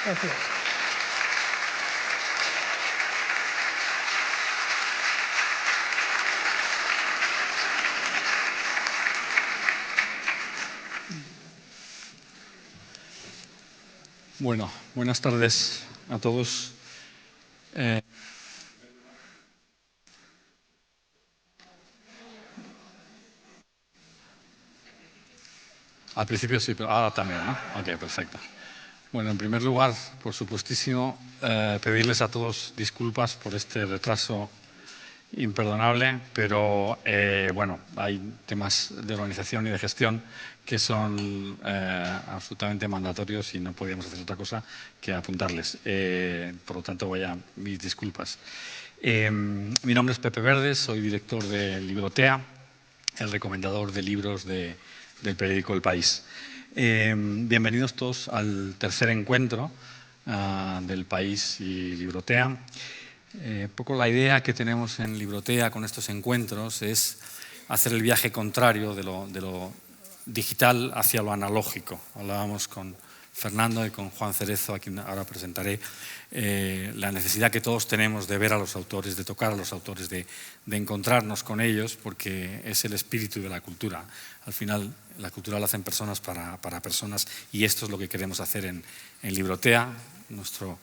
Gracias. Bueno, buenas tardes a todos. Al principio sí, pero ahora también, ¿no? Ok, perfecto. Bueno, en primer lugar, por supuestísimo, pedirles a todos disculpas por este retraso imperdonable, pero bueno, hay temas de organización y de gestión que son absolutamente mandatorios y no podíamos hacer otra cosa que apuntarles. Por lo tanto, mis disculpas. Mi nombre es Pepe Verdes, soy director de Librotea, el recomendador de libros del periódico El País. Bienvenidos todos al tercer encuentro del País y Librotea. Poco la idea que tenemos en Librotea con estos encuentros es hacer el viaje contrario de lo digital hacia lo analógico. Hablábamos con Fernando y con Juan Cerezo, a quien ahora presentaré, la necesidad que todos tenemos de ver a los autores, de tocar a los autores, de encontrarnos con ellos, porque es el espíritu de la cultura. Al final, la cultura la hacen personas para personas, y esto es lo que queremos hacer en Librotea. Nuestro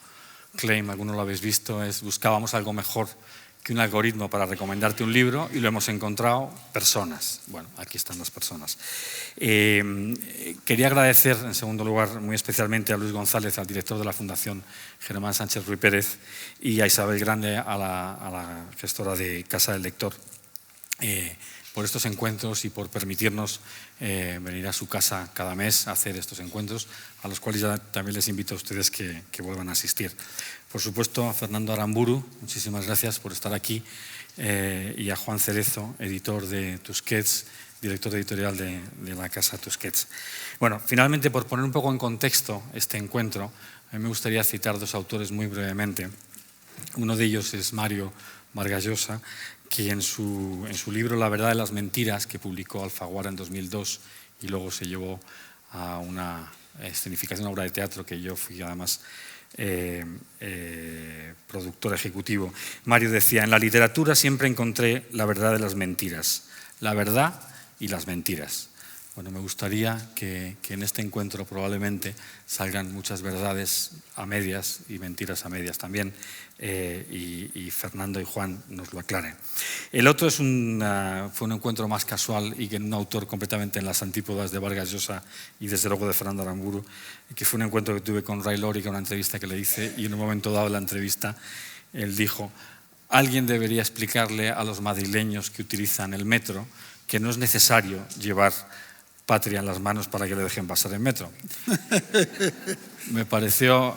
claim, algunos lo habéis visto, es buscábamos algo mejor que un algoritmo para recomendarte un libro, y lo hemos encontrado: personas. Bueno, aquí están las personas. Quería agradecer, en segundo lugar, muy especialmente a Luis González, al director de la Fundación Germán Sánchez Ruy Pérez, y a Isabel Grande, a la gestora de Casa del Lector, por estos encuentros y por permitirnos venir a su casa cada mes a hacer estos encuentros, a los cuales ya también les invito a ustedes que vuelvan a asistir. Por supuesto, a Fernando Aramburu, muchísimas gracias por estar aquí, y a Juan Cerezo, editor de Tusquets, director editorial de la casa Tusquets. Bueno, finalmente, por poner un poco en contexto este encuentro, a mí me gustaría citar dos autores muy brevemente. Uno de ellos es Mario Vargas Llosa, que en su libro La verdad de las mentiras, que publicó Alfaguara en 2002 y luego se llevó a una escenificación, una obra de teatro que yo fui además productor ejecutivo, Mario decía: en la literatura siempre encontré la verdad de las mentiras, la verdad y las mentiras. Bueno, me gustaría que en este encuentro probablemente salgan muchas verdades a medias y mentiras a medias también, y Fernando y Juan nos lo aclaren. El otro fue un encuentro más casual y que un autor completamente en las antípodas de Vargas Llosa y desde luego de Fernando Aramburu, que fue un encuentro que tuve con Ray Lóriga, una entrevista que le hice, y en un momento dado de la entrevista él dijo: alguien debería explicarle a los madrileños que utilizan el metro que no es necesario llevar patria en las manos para que le dejen pasar en metro. Me pareció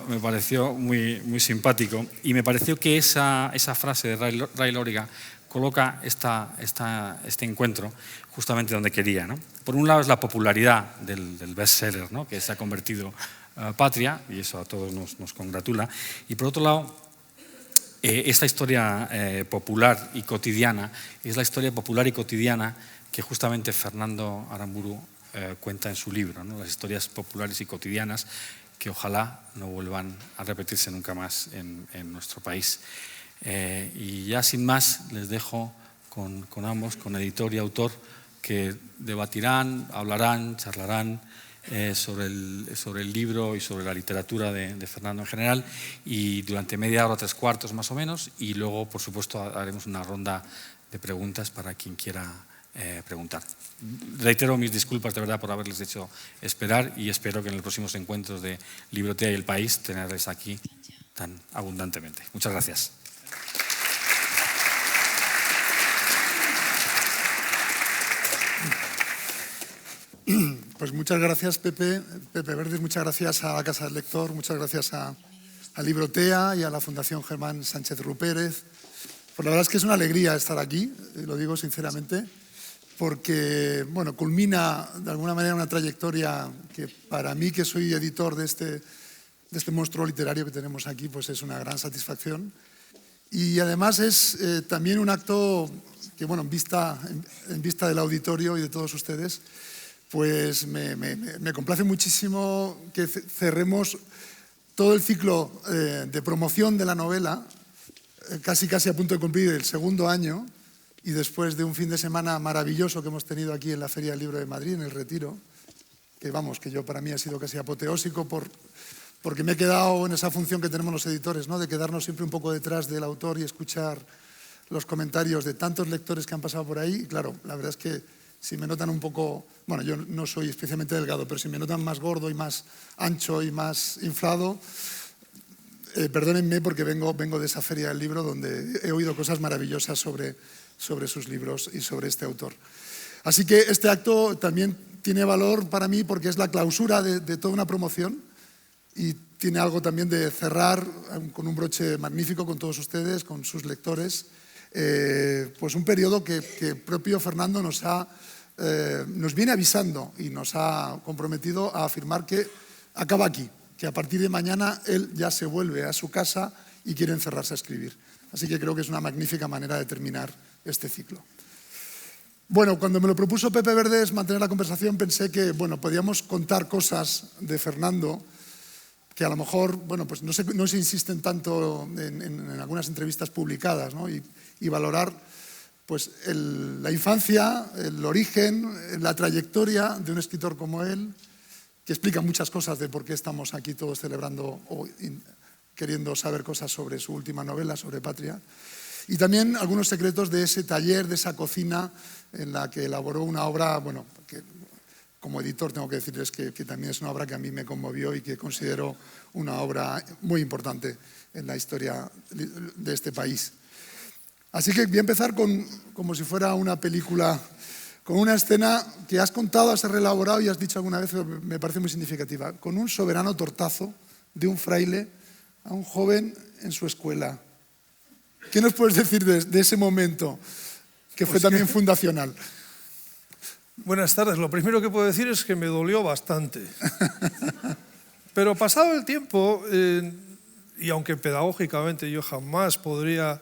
muy, muy simpático, y me pareció que esa frase de Ray Lóriga coloca este encuentro justamente donde quería, ¿no? Por un lado es la popularidad del bestseller, ¿no?, que se ha convertido Patria, y eso a todos nos congratula, y por otro lado esta historia popular y cotidiana es la historia popular y cotidiana que justamente Fernando Aramburu cuenta en su libro, ¿no? Las historias populares y cotidianas que ojalá no vuelvan a repetirse nunca más en nuestro país. Y ya sin más les dejo con ambos, con editor y autor, que debatirán, hablarán, charlarán sobre el libro y sobre la literatura de Fernando en general, y durante media hora, 3/4 más o menos, y luego, por supuesto, haremos una ronda de preguntas para quien quiera preguntar. Reitero mis disculpas de verdad por haberles hecho esperar, y espero que en los próximos encuentros de Librotea y El País tenerles aquí tan abundantemente. Muchas gracias. Pues muchas gracias, Pepe Verdes, muchas gracias a la Casa del Lector, muchas gracias a Librotea y a la Fundación Germán Sánchez Ruy Pérez. Pues la verdad es que es una alegría estar aquí, lo digo sinceramente, porque bueno, culmina de alguna manera una trayectoria que para mí, que soy editor de este monstruo literario que tenemos aquí, pues es una gran satisfacción. Y además es también un acto que, bueno, en vista del auditorio y de todos ustedes, pues me complace muchísimo que cerremos todo el ciclo de promoción de la novela, casi a punto de cumplir el segundo año, y después de un fin de semana maravilloso que hemos tenido aquí en la Feria del Libro de Madrid, en el Retiro, que yo para mí ha sido casi apoteósico porque me he quedado en esa función que tenemos los editores, ¿no? De quedarnos siempre un poco detrás del autor y escuchar los comentarios de tantos lectores que han pasado por ahí. Y claro, la verdad es que si me notan un poco, bueno, yo no soy especialmente delgado, pero si me notan más gordo y más ancho y más inflado, perdónenme porque vengo de esa Feria del Libro donde he oído cosas maravillosas sobre sus libros y sobre este autor. Así que este acto también tiene valor para mí porque es la clausura de toda una promoción y tiene algo también de cerrar con un broche magnífico con todos ustedes, con sus lectores, pues un periodo que propio Fernando nos viene avisando y nos ha comprometido a afirmar que acaba aquí, que a partir de mañana él ya se vuelve a su casa y quiere encerrarse a escribir. Así que creo que es una magnífica manera de terminar este ciclo. Bueno, cuando me lo propuso Pepe Verdes mantener la conversación, pensé que, bueno, podíamos contar cosas de Fernando que a lo mejor, bueno, pues no se insisten tanto en algunas entrevistas publicadas, ¿no? Y valorar pues la infancia, el origen, la trayectoria de un escritor como él, que explica muchas cosas de por qué estamos aquí todos celebrando o queriendo saber cosas sobre su última novela, sobre Patria. Y también algunos secretos de ese taller, de esa cocina en la que elaboró una obra, bueno, que como editor tengo que decirles que también es una obra que a mí me conmovió y que considero una obra muy importante en la historia de este país. Así que voy a empezar como si fuera una película, con una escena que has contado, has reelaborado y has dicho alguna vez, me parece muy significativa, con un soberano tortazo de un fraile a un joven en su escuela. ¿Qué nos puedes decir de ese momento que fue también fundacional? Buenas tardes. Lo primero que puedo decir es que me dolió bastante. Pero pasado el tiempo, y aunque pedagógicamente yo jamás podría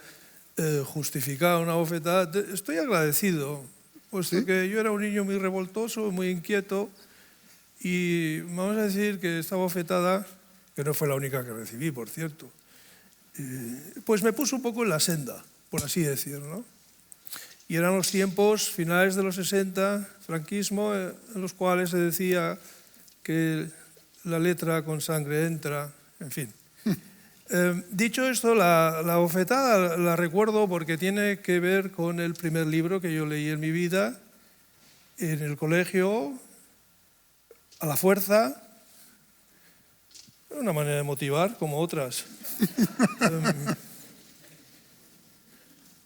justificar una bofetada, estoy agradecido, puesto que yo era un niño muy revoltoso, muy inquieto, y vamos a decir que esta bofetada, que no fue la única que recibí, por cierto, pues me puso un poco en la senda, por así decirlo, ¿no? Y eran los tiempos finales de los 60, franquismo, en los cuales se decía que la letra con sangre entra, en fin. Dicho esto, la bofetada la recuerdo porque tiene que ver con el primer libro que yo leí en mi vida, en el colegio, a la fuerza, una manera de motivar, como otras.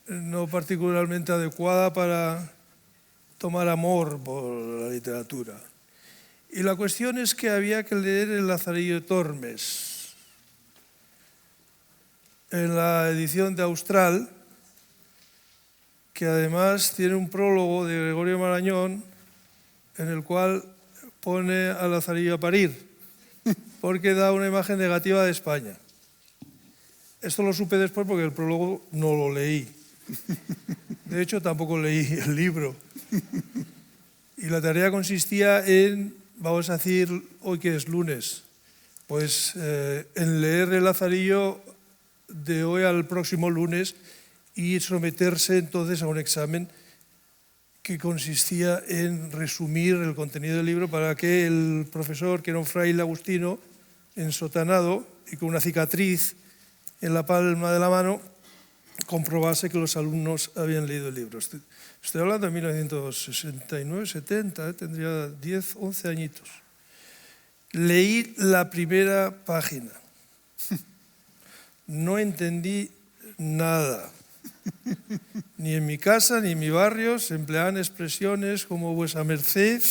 No particularmente adecuada para tomar amor por la literatura. Y la cuestión es que había que leer El Lazarillo de Tormes. En la edición de Austral, que además tiene un prólogo de Gregorio Marañón, en el cual pone a Lazarillo a parir, porque da una imagen negativa de España. Esto lo supe después porque el prólogo no lo leí. De hecho, tampoco leí el libro. Y la tarea consistía en, vamos a decir, hoy que es lunes, pues en leer El Lazarillo de hoy al próximo lunes y someterse entonces a un examen que consistía en resumir el contenido del libro para que el profesor, que era un fraile agustino, ensotanado y con una cicatriz en la palma de la mano, comprobase que los alumnos habían leído el libro. Estoy hablando de 1969, 70, tendría 10, 11 añitos. Leí la primera página. No entendí nada. Ni en mi casa ni en mi barrio se empleaban expresiones como vuesa merced,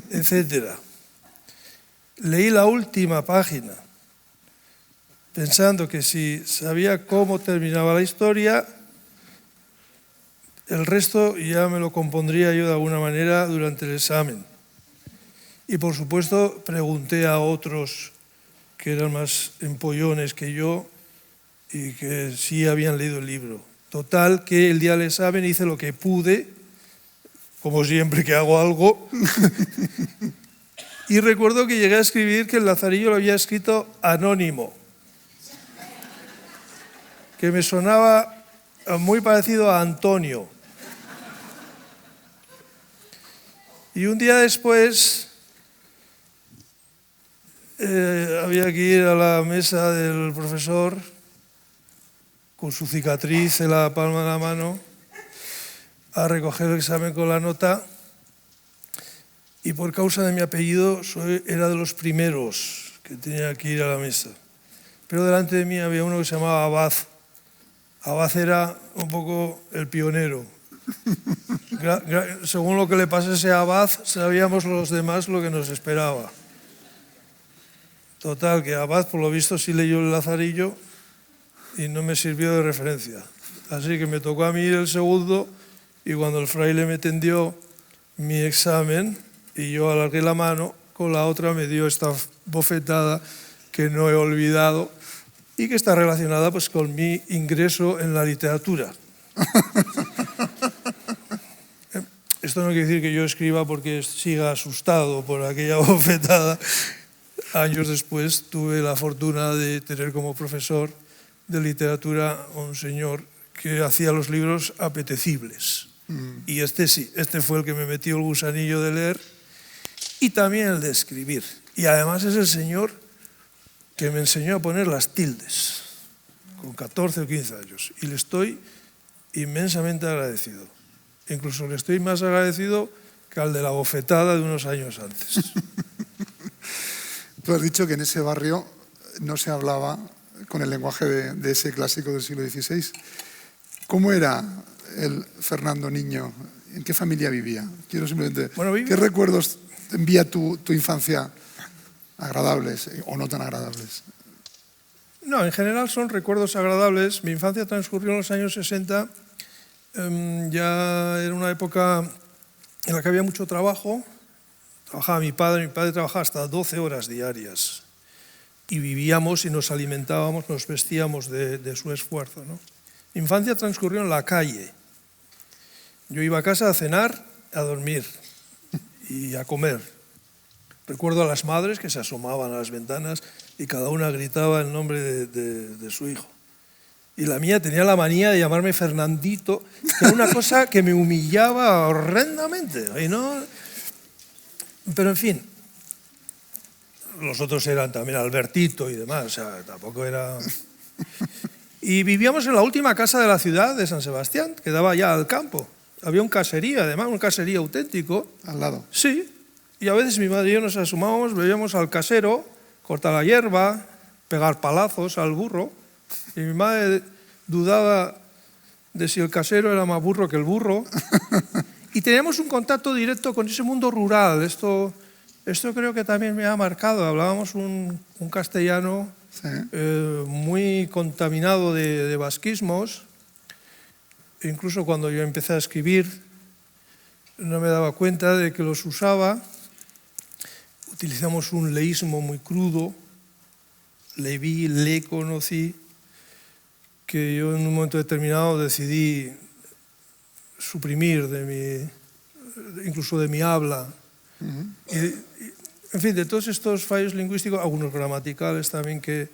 etc. Leí la última página, pensando que si sabía cómo terminaba la historia, el resto ya me lo compondría yo de alguna manera durante el examen. Y por supuesto pregunté a otros que eran más empollones que yo y que sí habían leído el libro. Total, que el día del examen hice lo que pude, como siempre que hago algo, Y recuerdo que llegué a escribir que el Lazarillo lo había escrito anónimo, que me sonaba muy parecido a Antonio. Y un día después había que ir a la mesa del profesor con su cicatriz en la palma de la mano a recoger el examen con la nota, y por causa de mi apellido era de los primeros que tenía que ir a la mesa. Pero delante de mí había uno que se llamaba Abad. Abad era un poco el pionero. Según lo que le pasase a Abad, sabíamos los demás lo que nos esperaba. Total, que Abad, por lo visto, sí leyó el Lazarillo y no me sirvió de referencia. Así que me tocó a mí ir el segundo, y cuando el fraile me tendió mi examen y yo alargué la mano, con la otra me dio esta bofetada que no he olvidado y que está relacionada pues con mi ingreso en la literatura. Esto no quiere decir que yo escriba porque siga asustado por aquella bofetada. Años después tuve la fortuna de tener como profesor de literatura un señor que hacía los libros apetecibles. Y este fue el que me metió el gusanillo de leer y también el de escribir. Y además es el señor que me enseñó a poner las tildes con 14 o 15 años. Y le estoy inmensamente agradecido. Incluso le estoy más agradecido que al de la bofetada de unos años antes. Tú has dicho que en ese barrio no se hablaba con el lenguaje de ese clásico del siglo XVI. ¿Cómo era el Fernando niño? ¿En qué familia vivía? Quiero simplemente... ¿Qué recuerdos envía tu infancia, agradables o no tan agradables? No, en general son recuerdos agradables. Mi infancia transcurrió en los años 60. Ya era una época en la que había mucho trabajo. Trabajaba mi padre trabajaba hasta 12 horas diarias. Y vivíamos y nos alimentábamos, nos vestíamos de su esfuerzo, ¿no? Mi infancia transcurrió en la calle. Yo iba a casa a cenar, a dormir y a comer. Recuerdo a las madres que se asomaban a las ventanas y cada una gritaba el nombre de su hijo. Y la mía tenía la manía de llamarme Fernandito, que era una cosa que me humillaba horrendamente. Pero en fin, los otros eran también Albertito y demás, o sea, tampoco era... Y vivíamos en la última casa de la ciudad de San Sebastián, que daba ya al campo. Había un caserío, además, un caserío auténtico. ¿Al lado? Sí. Y a veces mi madre y yo nos asomábamos, veíamos al casero cortar la hierba, pegar palazos al burro. Y mi madre dudaba de si el casero era más burro que el burro. Y teníamos un contacto directo con ese mundo rural. Esto creo que también me ha marcado. Hablábamos un castellano... Sí. Muy contaminado de vasquismos. Incluso cuando yo empecé a escribir no me daba cuenta de que los usaba. Utilizamos un leísmo muy crudo. Le conocí, que yo en un momento determinado decidí suprimir incluso de mi habla. En fin, de todos estos fallos lingüísticos, algunos gramaticales también que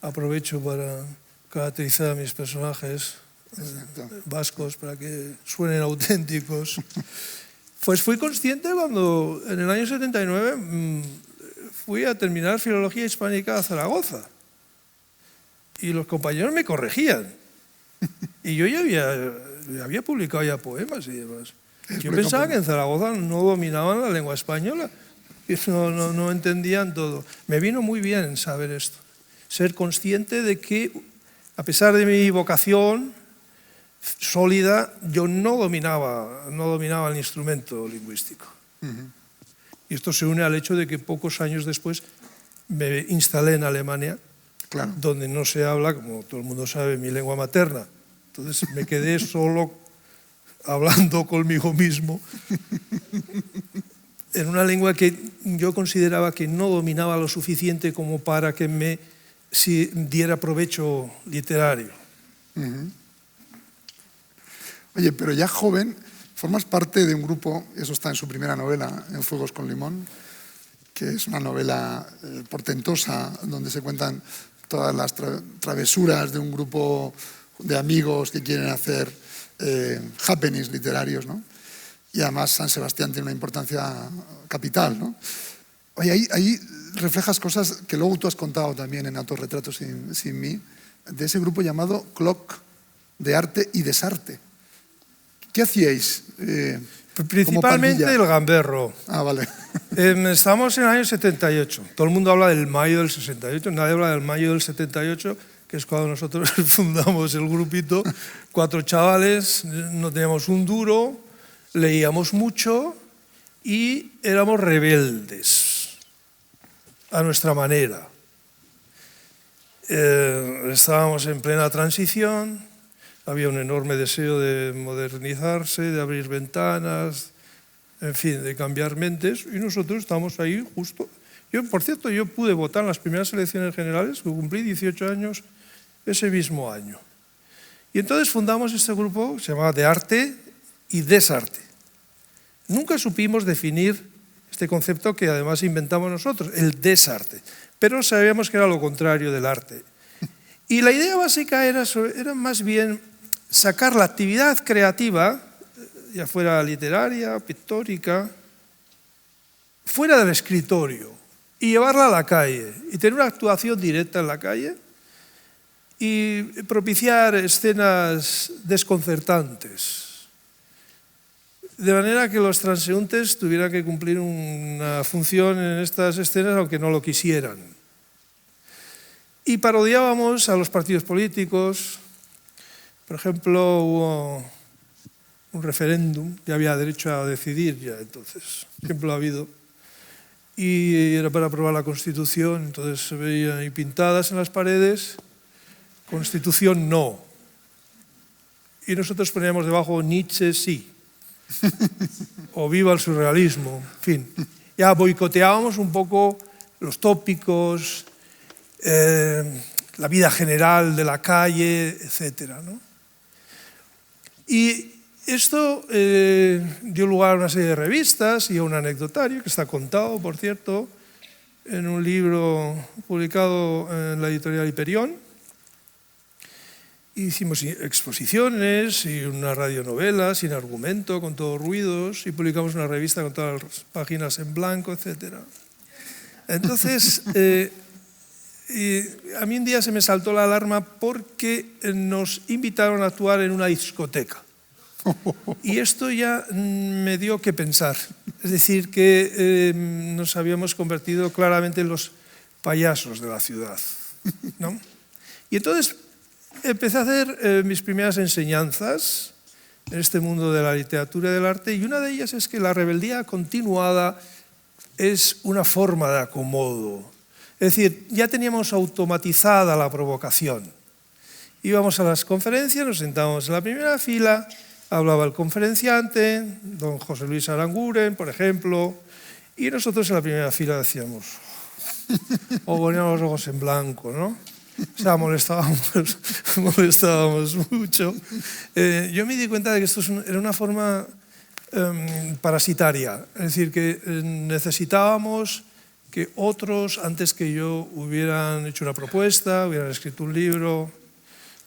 aprovecho para caracterizar a mis personajes vascos para que suenen auténticos. Pues fui consciente cuando en el año 79 fui a terminar Filología Hispánica a Zaragoza y los compañeros me corregían. Y yo ya había publicado ya poemas y demás. Yo pensaba que en Zaragoza no dominaban la lengua española. No entendían todo. Me vino muy bien saber esto, ser consciente de que, a pesar de mi vocación sólida, yo no dominaba el instrumento lingüístico. Y esto se une al hecho de que pocos años después me instalé en Alemania, claro, donde no se habla, como todo el mundo sabe, mi lengua materna. Entonces me quedé solo hablando conmigo mismo en una lengua que yo consideraba que no dominaba lo suficiente como para que me diera provecho literario. Oye, pero ya joven, formas parte de un grupo, eso está en su primera novela, En Fuegos con Limón, que es una novela portentosa donde se cuentan todas las travesuras de un grupo de amigos que quieren hacer happenings literarios, ¿no? Y además San Sebastián tiene una importancia capital, ¿no? Oye, ahí reflejas cosas que luego tú has contado también en Autorretrato sin mí, de ese grupo llamado Cloc de Arte y Desarte. ¿Qué hacíais? Principalmente el gamberro. Ah, vale. Estamos en el año 78. Todo el mundo habla del mayo del 68, nadie habla del mayo del 78, que es cuando nosotros fundamos el grupito. 4 chavales, no teníamos un duro, leíamos mucho y éramos rebeldes a nuestra manera. Estábamos en plena transición, había un enorme deseo de modernizarse, de abrir ventanas, en fin, de cambiar mentes, y nosotros estábamos ahí justo. Por cierto, yo pude votar en las primeras elecciones generales, cumplí 18 años ese mismo año. Y entonces fundamos este grupo que se llamaba De Arte y Desarte. Nunca supimos definir este concepto que además inventamos nosotros, el desarte, pero sabíamos que era lo contrario del arte. Y la idea básica era más bien sacar la actividad creativa, ya fuera literaria, pictórica, fuera del escritorio y llevarla a la calle y tener una actuación directa en la calle y propiciar escenas desconcertantes. De manera que los transeúntes tuvieran que cumplir una función en estas escenas aunque no lo quisieran. Y parodiábamos a los partidos políticos. Por ejemplo, hubo un referéndum, ya había derecho a decidir ya entonces, siempre lo ha habido, y era para aprobar la Constitución, entonces se veían ahí pintadas en las paredes, Constitución no. Y nosotros poníamos debajo Nietzsche sí, o viva el surrealismo, en fin. Ya boicoteábamos un poco los tópicos, la vida general de la calle, etcétera, ¿no? Y esto dio lugar a una serie de revistas y a un anecdotario que está contado, por cierto, en un libro publicado en la editorial Hiperión. Hicimos exposiciones y una radionovela sin argumento, con todos ruidos, y publicamos una revista con todas las páginas en blanco, etc. Entonces, a mí un día se me saltó la alarma porque nos invitaron a actuar en una discoteca. Y esto ya me dio que pensar. Es decir, que nos habíamos convertido claramente en los payasos de la ciudad, ¿no? Y entonces empecé a hacer mis primeras enseñanzas en este mundo de la literatura y del arte, y una de ellas es que la rebeldía continuada es una forma de acomodo. Es decir, ya teníamos automatizada la provocación. Íbamos a las conferencias, nos sentábamos en la primera fila, hablaba el conferenciante, don José Luis Aranguren, por ejemplo, y nosotros en la primera fila decíamos, o poníamos los ojos en blanco, ¿no? O sea, molestábamos mucho. Yo me di cuenta de que esto era una forma parasitaria, es decir, que necesitábamos que otros, antes que yo, hubieran hecho una propuesta, hubieran escrito un libro,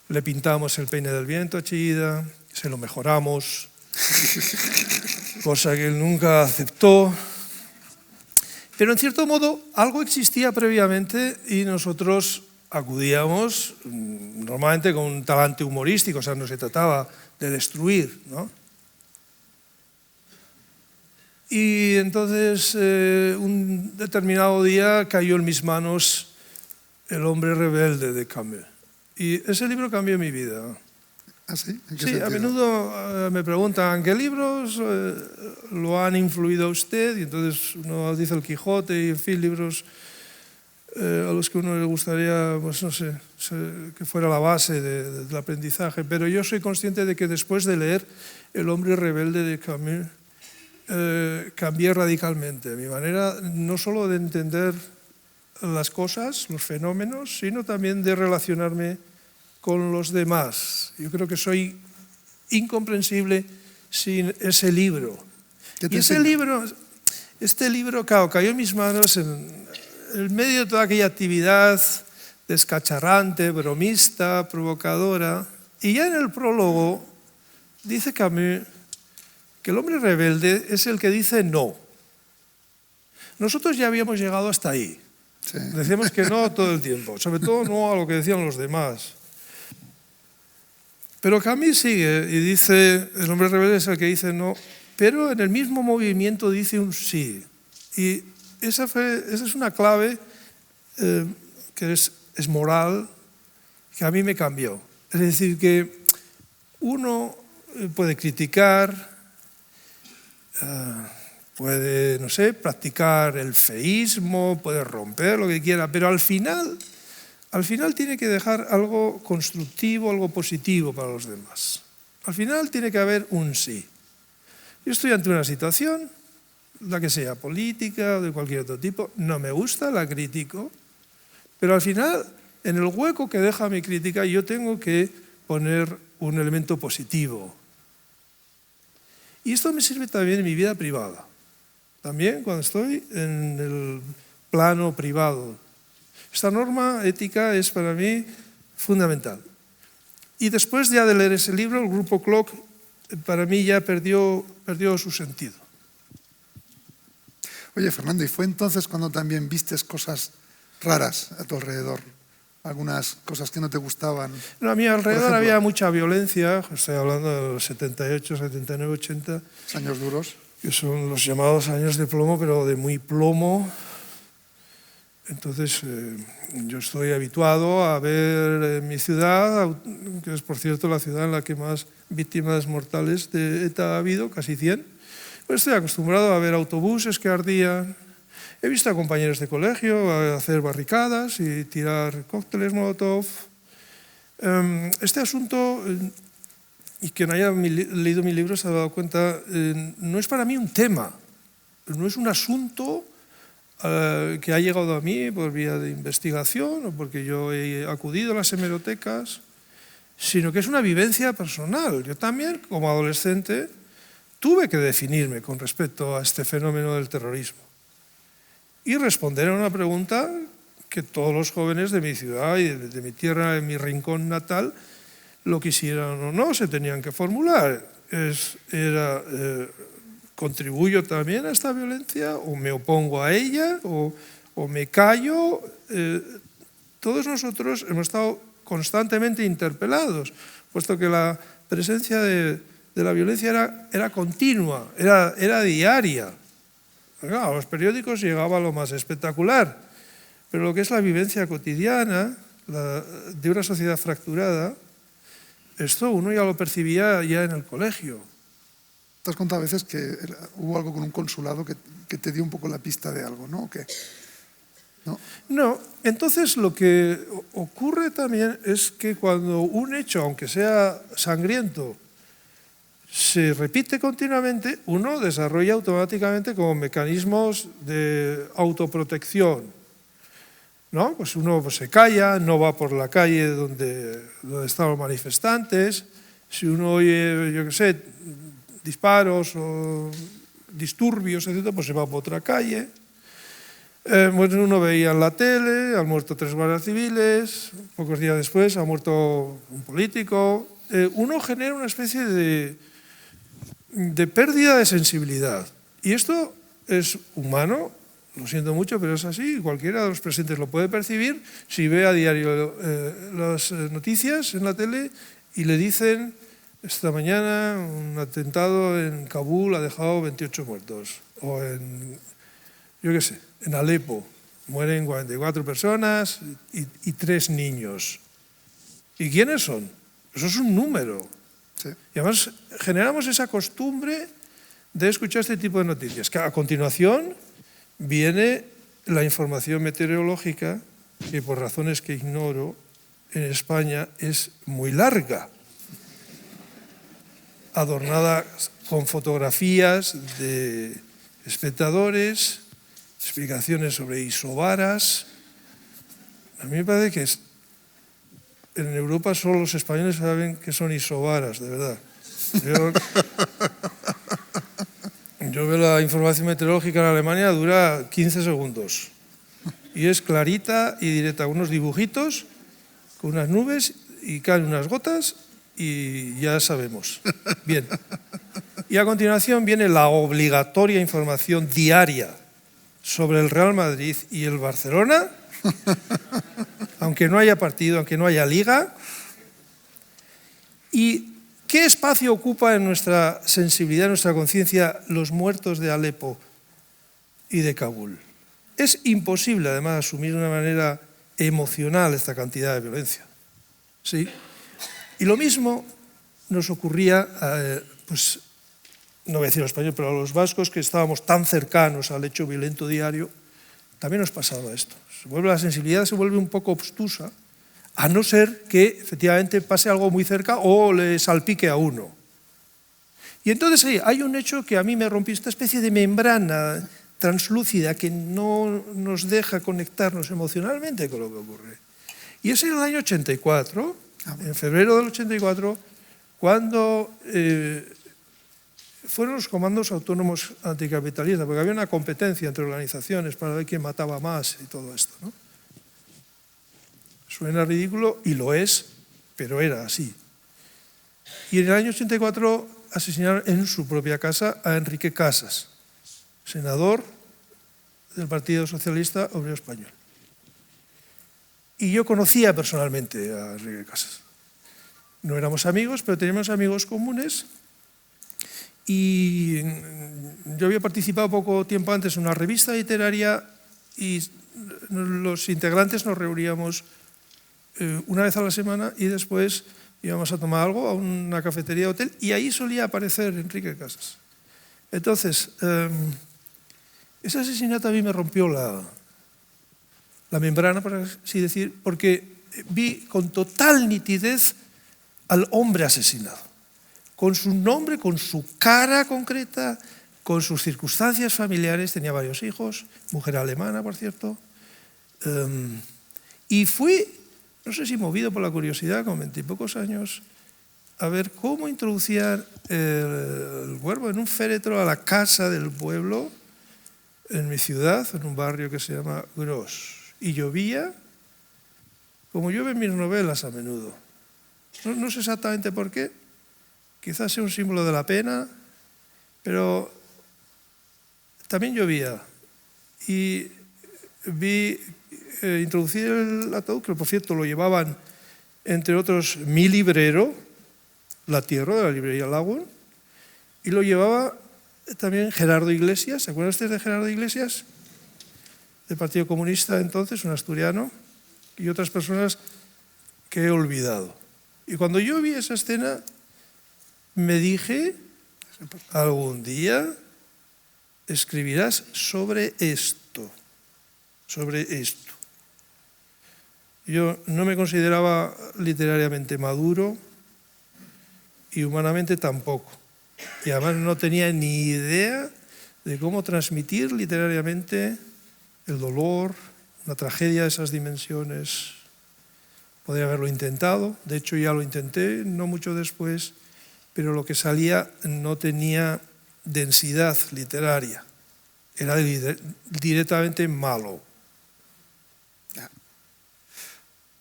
le pintamos el peine del viento a Chillida, se lo mejoramos, cosa que él nunca aceptó. Pero en cierto modo algo existía previamente y nosotros acudíamos normalmente con un talante humorístico, o sea, no se trataba de destruir, ¿no? Y entonces un determinado día cayó en mis manos El hombre rebelde de Camus. Y ese libro cambió mi vida. ¿Ah, sí? Sí, a menudo me preguntan ¿qué libros lo han influido a usted? Y entonces uno dice El Quijote y, en fin, libros a los que uno le gustaría, pues no sé, que fuera la base del aprendizaje. Pero yo soy consciente de que después de leer El hombre rebelde de Camus, cambié radicalmente mi manera no solo de entender las cosas, los fenómenos, sino también de relacionarme con los demás. Yo creo que soy incomprensible sin ese libro. Y ese libro este libro, claro, cayó en mis manos en medio de toda aquella actividad descacharrante, bromista, provocadora. Y ya en el prólogo dice Camus que el hombre rebelde es el que dice no. Nosotros ya habíamos llegado hasta ahí. Sí. Decíamos que no todo el tiempo, sobre todo no a lo que decían los demás. Pero Camus sigue y dice, el hombre rebelde es el que dice no, pero en el mismo movimiento dice un sí. Y esa es una clave que es moral, que a mí me cambió. Es decir, que uno puede criticar, puede, no sé, practicar el feísmo, puede romper lo que quiera, pero al final tiene que dejar algo constructivo, algo positivo para los demás. Al final tiene que haber un sí. Yo estoy ante una situación, la que sea, política o de cualquier otro tipo, no me gusta, la critico, pero al final, en el hueco que deja mi crítica, yo tengo que poner un elemento positivo. Y esto me sirve también en mi vida privada. También cuando estoy en el plano privado. Esta norma ética es para mí fundamental. Y después ya de leer ese libro, el grupo Clock para mí ya perdió su sentido. Oye, Fernando, ¿y fue entonces cuando también vistes cosas raras a tu alrededor? Algunas cosas que no te gustaban. No, a mi alrededor había mucha violencia, estoy hablando de los 78, 79, 80. Años duros. Que son los llamados años de plomo, pero de muy plomo. Entonces, yo estoy habituado a ver en mi ciudad, que es por cierto la ciudad en la que más víctimas mortales de ETA ha habido, casi 100. Pues estoy acostumbrado a ver autobuses que ardían. He visto a compañeros de colegio hacer barricadas y tirar cócteles Molotov. Este asunto, y quien haya leído mi libro se ha dado cuenta, no es para mí un tema, no es un asunto que ha llegado a mí por vía de investigación o porque yo he acudido a las hemerotecas, sino que es una vivencia personal. Yo también, como adolescente, tuve que definirme con respecto a este fenómeno del terrorismo y responder a una pregunta que todos los jóvenes de mi ciudad y de mi tierra, de mi rincón natal, lo quisieran o no, se tenían que formular. ¿Contribuyo también a esta violencia o me opongo a ella o me callo? Todos nosotros hemos estado constantemente interpelados, puesto que la presencia de la violencia era continua, era diaria. Claro, a los periódicos llegaba lo más espectacular, pero lo que es la vivencia cotidiana de una sociedad fracturada, esto uno ya lo percibía ya en el colegio. Te has contado a veces que hubo algo con un consulado que te dio un poco la pista de algo, ¿no? No, entonces lo que ocurre también es que cuando un hecho, aunque sea sangriento, se repite continuamente, uno desarrolla automáticamente como mecanismos de autoprotección, ¿no? Pues uno se calla, no va por la calle donde están los manifestantes. Si uno oye, yo qué sé, disparos o disturbios, etc., pues se va por otra calle. Bueno, uno veía en la tele, han muerto 3 guardias civiles, pocos días después ha muerto un político. Uno genera una especie de pérdida de sensibilidad. Y esto es humano, lo siento mucho, pero es así. Cualquiera de los presentes lo puede percibir si ve a diario las noticias en la tele y le dicen: esta mañana un atentado en Kabul ha dejado 28 muertos. O yo qué sé, en Alepo mueren 44 personas y 3 niños. ¿Y quiénes son? Eso es un número. Sí. Y además generamos esa costumbre de escuchar este tipo de noticias. Que a continuación viene la información meteorológica, que por razones que ignoro, en España es muy larga, adornada con fotografías de espectadores, explicaciones sobre isobaras. A mí me parece que en Europa solo los españoles saben que son isobaras, de verdad. Yo Yo veo la información meteorológica en Alemania, dura 15 segundos. Y es clarita y directa, unos dibujitos con unas nubes y caen unas gotas y ya sabemos. Bien. Y a continuación viene la obligatoria información diaria sobre el Real Madrid y el Barcelona, aunque no haya partido, aunque no haya liga. ¿Y qué espacio ocupa en nuestra sensibilidad, en nuestra conciencia, los muertos de Alepo y de Kabul? Es imposible, además, asumir de una manera emocional esta cantidad de violencia. ¿Sí? Y lo mismo nos ocurría, pues, no voy a decir en español, pero a los vascos que estábamos tan cercanos al hecho violento diario, también nos pasaba esto. La sensibilidad se vuelve un poco obstusa, a no ser que efectivamente pase algo muy cerca o le salpique a uno. Y entonces hay un hecho que a mí me rompió, esta especie de membrana translúcida que no nos deja conectarnos emocionalmente con lo que ocurre. Y es en el año 84, en febrero del 84, cuando fueron los comandos autónomos anticapitalistas, porque había una competencia entre organizaciones para ver quién mataba más y todo esto, ¿no? Suena ridículo y lo es, pero era así. Y en el año 84 asesinaron en su propia casa a Enrique Casas, senador del Partido Socialista Obrero Español. Y yo conocía personalmente a Enrique Casas. No éramos amigos, pero teníamos amigos comunes. Y yo había participado poco tiempo antes en una revista literaria y los integrantes nos reuníamos una vez a la semana y después íbamos a tomar algo a una cafetería de hotel y ahí solía aparecer Enrique Casas. Entonces, ese asesinato a mí me rompió la membrana, por así decir, porque vi con total nitidez al hombre asesinado, con su nombre, con su cara concreta, con sus circunstancias familiares. Tenía varios hijos, mujer alemana, por cierto, y fui, no sé si movido por la curiosidad, con 20 y pocos años, a ver cómo introducían el cuerpo en un féretro a la casa del pueblo, en mi ciudad, en un barrio que se llama Gros. Y llovía, como llueve en mis novelas a menudo. No sé exactamente por qué, quizás sea un símbolo de la pena, pero también llovía. Y vi introducir el ataúd, que por cierto lo llevaban, entre otros, mi librero, La Tierra, de la librería Lagún, y lo llevaba también Gerardo Iglesias. ¿Se acuerdan ustedes de Gerardo Iglesias? Del Partido Comunista entonces, un asturiano, y otras personas que he olvidado. Y cuando yo vi esa escena, me dije, algún día escribirás sobre esto, sobre esto. Yo no me consideraba literariamente maduro y humanamente tampoco. Y además no tenía ni idea de cómo transmitir literariamente el dolor, una tragedia de esas dimensiones. Podría haberlo intentado, de hecho ya lo intenté, no mucho después, pero lo que salía no tenía densidad literaria, era directamente malo.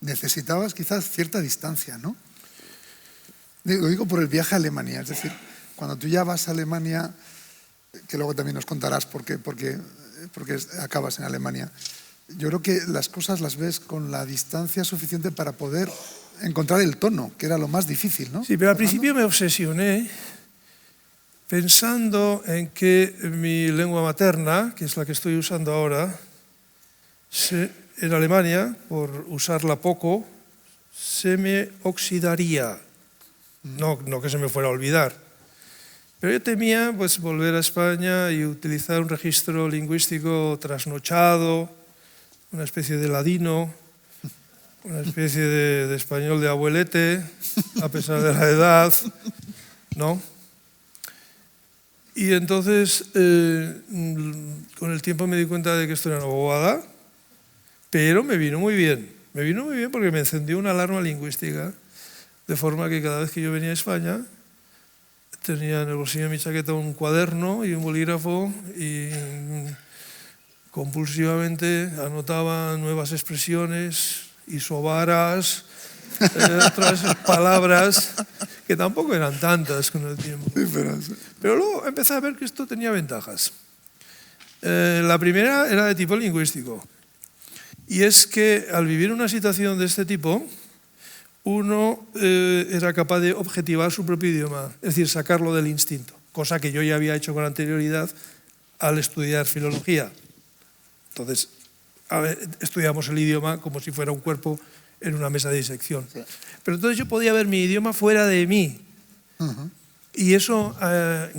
Necesitabas quizás cierta distancia, ¿no? Lo digo por el viaje a Alemania, es decir, cuando tú ya vas a Alemania, que luego también nos contarás por qué acabas en Alemania, yo creo que las cosas las ves con la distancia suficiente para poder encontrar el tono, que era lo más difícil, ¿no? Sí, pero al principio me obsesioné pensando en que mi lengua materna, que es la que estoy usando ahora, en Alemania, por usarla poco, se me oxidaría. No que se me fuera a olvidar. Pero yo temía pues, volver a España y utilizar un registro lingüístico trasnochado, una especie de ladino, una especie de español de abuelete, a pesar de la edad, ¿no? Y entonces, con el tiempo me di cuenta de que esto era una bobada, pero me vino muy bien. Me vino muy bien porque me encendió una alarma lingüística, de forma que cada vez que yo venía a España tenía en el bolsillo de mi chaqueta un cuaderno y un bolígrafo y compulsivamente anotaba nuevas expresiones, isobaras, otras palabras que tampoco eran tantas con el tiempo. Sí, pero luego empecé a ver que esto tenía ventajas. La primera era de tipo lingüístico. Y es que al vivir una situación de este tipo, uno era capaz de objetivar su propio idioma, es decir, sacarlo del instinto, cosa que yo ya había hecho con anterioridad al estudiar filología. Entonces, estudiamos el idioma como si fuera un cuerpo en una mesa de disección. Sí. Pero entonces yo podía ver mi idioma fuera de mí. Y eso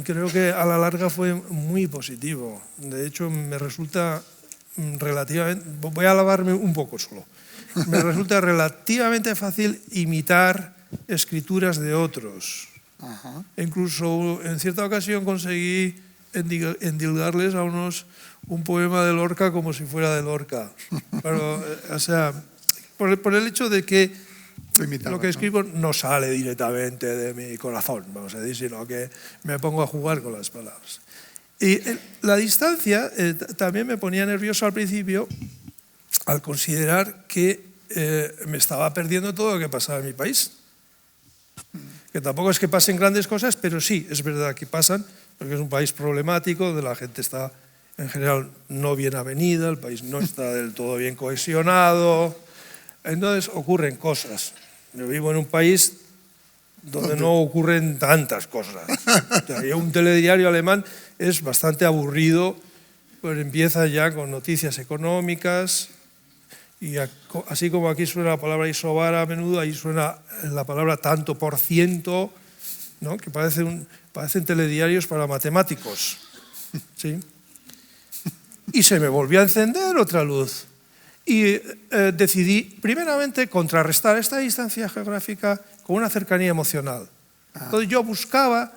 creo que a la larga fue muy positivo. De hecho, me resulta relativamente... Voy a alabarme un poco solo. Me resulta relativamente fácil imitar escrituras de otros. E incluso en cierta ocasión conseguí endilgarles a unos un poema de Lorca como si fuera de Lorca. Pero, o sea, por el hecho de que lo que escribo no sale directamente de mi corazón, vamos a decir, sino que me pongo a jugar con las palabras. Y la distancia también me ponía nervioso al principio al considerar que me estaba perdiendo todo lo que pasaba en mi país. Que tampoco es que pasen grandes cosas, pero sí, es verdad que pasan, porque es un país problemático, donde la gente está en general no bien avenida, el país no está del todo bien cohesionado. Entonces ocurren cosas. Yo vivo en un país donde no ocurren tantas cosas. O sea, un telediario alemán es bastante aburrido, pues empieza ya con noticias económicas y así como aquí suena la palabra isobar a menudo, ahí suena la palabra tanto por ciento, ¿no? Que parecen telediarios para matemáticos. ¿Sí? Y se me volvió a encender otra luz. Y decidí, primeramente, contrarrestar esta distancia geográfica con una cercanía emocional. Entonces yo buscaba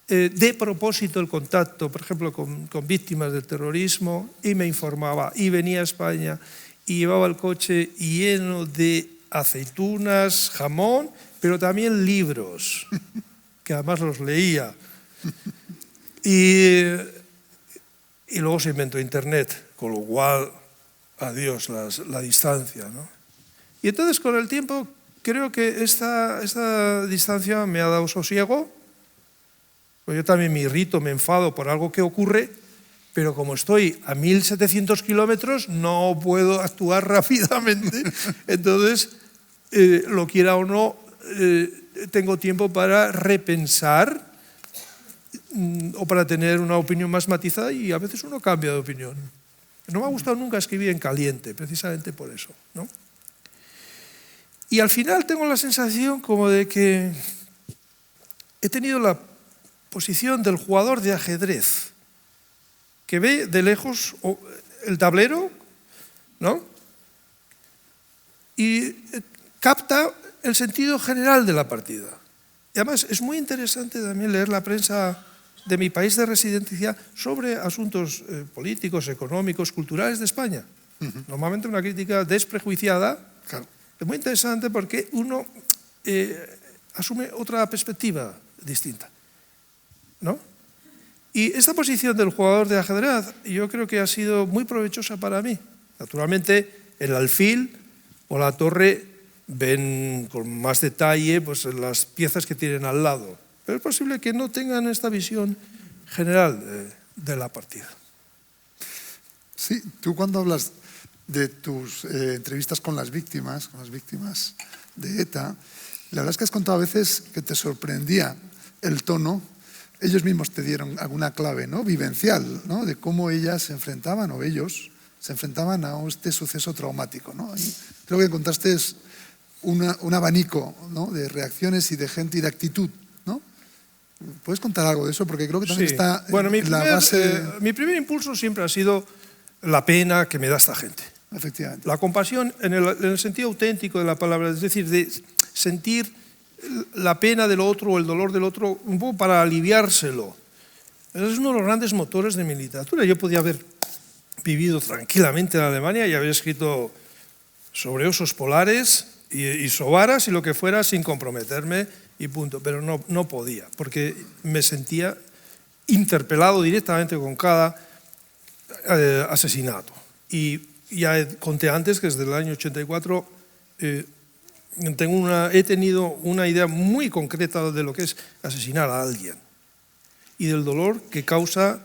de propósito el contacto, por ejemplo, con víctimas del terrorismo, y me informaba, y venía a España, y llevaba el coche lleno de aceitunas, jamón, pero también libros, que además los leía. Y luego se inventó Internet, con lo cual... Adiós, la distancia, ¿no? Y entonces con el tiempo creo que esta distancia me ha dado sosiego, pues yo también me irrito, me enfado por algo que ocurre, pero como estoy a 1.700 kilómetros no puedo actuar rápidamente, entonces, lo quiera o no, tengo tiempo para repensar o para tener una opinión más matizada y a veces uno cambia de opinión. No me ha gustado nunca escribir en caliente, precisamente por eso, ¿no? Y al final tengo la sensación como de que he tenido la posición del jugador de ajedrez, que ve de lejos el tablero, ¿no? Y capta el sentido general de la partida. Y además es muy interesante también leer la prensa de mi país de residencia sobre asuntos políticos, económicos, culturales de España. Normalmente una crítica desprejuiciada. Claro. Es muy interesante porque uno asume otra perspectiva distinta, ¿no? Y esta posición del jugador de ajedrez yo creo que ha sido muy provechosa para mí. Naturalmente, el alfil o la torre ven con más detalle pues, las piezas que tienen al lado. Pero es posible que no tengan esta visión general de la partida. Sí, tú cuando hablas de tus entrevistas con las víctimas de ETA, la verdad es que has contado a veces que te sorprendía el tono. Ellos mismos te dieron alguna clave, ¿no? Vivencial, ¿no? De cómo ellas se enfrentaban, o ellos se enfrentaban a este suceso traumático, ¿no? Y creo que encontraste un abanico, ¿no? De reacciones y de gente y de actitud, ¿no? ¿Puedes contar algo de eso? Porque creo que también está en la base... Mi primer impulso siempre ha sido la pena que me da esta gente. Efectivamente. La compasión en el sentido auténtico de la palabra, es decir, de sentir la pena del otro o el dolor del otro un poco para aliviárselo. Es uno de los grandes motores de mi literatura. Yo podía haber vivido tranquilamente en Alemania y haber escrito sobre osos polares y sobaras y lo que fuera sin comprometerme y punto. Pero no podía, porque me sentía interpelado directamente con cada asesinato. Y ya conté antes que desde el año 84 he tenido una idea muy concreta de lo que es asesinar a alguien y del dolor que causa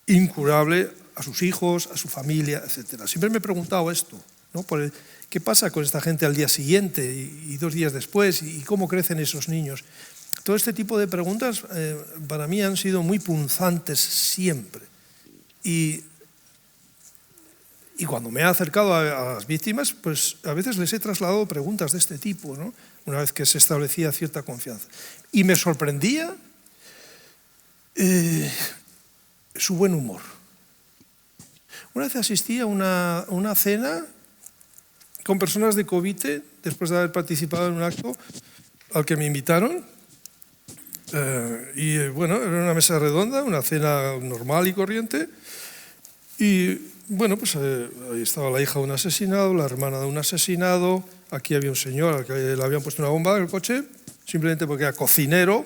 incurable a sus hijos, a su familia, etc. Siempre me he preguntado esto, ¿no? ¿Qué pasa con esta gente al día siguiente y 2 días después? ¿Y cómo crecen esos niños? Todo este tipo de preguntas para mí han sido muy punzantes siempre. Y cuando me he acercado a las víctimas, pues a veces les he trasladado preguntas de este tipo, ¿no? Una vez que se establecía cierta confianza. Y me sorprendía su buen humor. Una vez asistí a una cena con personas de Covite, después de haber participado en un acto al que me invitaron. Y bueno, era una mesa redonda, una cena normal y corriente. Y bueno, pues ahí estaba la hija de un asesinado, la hermana de un asesinado. Aquí había un señor al que le habían puesto una bomba en el coche, simplemente porque era cocinero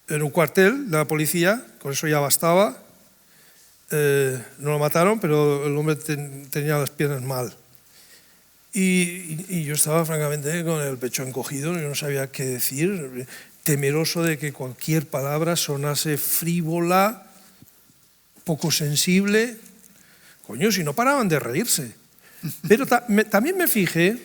en un cuartel de la policía, con eso ya bastaba. No lo mataron, pero el hombre tenía las piernas mal. Y yo estaba francamente con el pecho encogido, yo no sabía qué decir, temeroso de que cualquier palabra sonase frívola, poco sensible. Coño, si no paraban de reírse. Pero también me fijé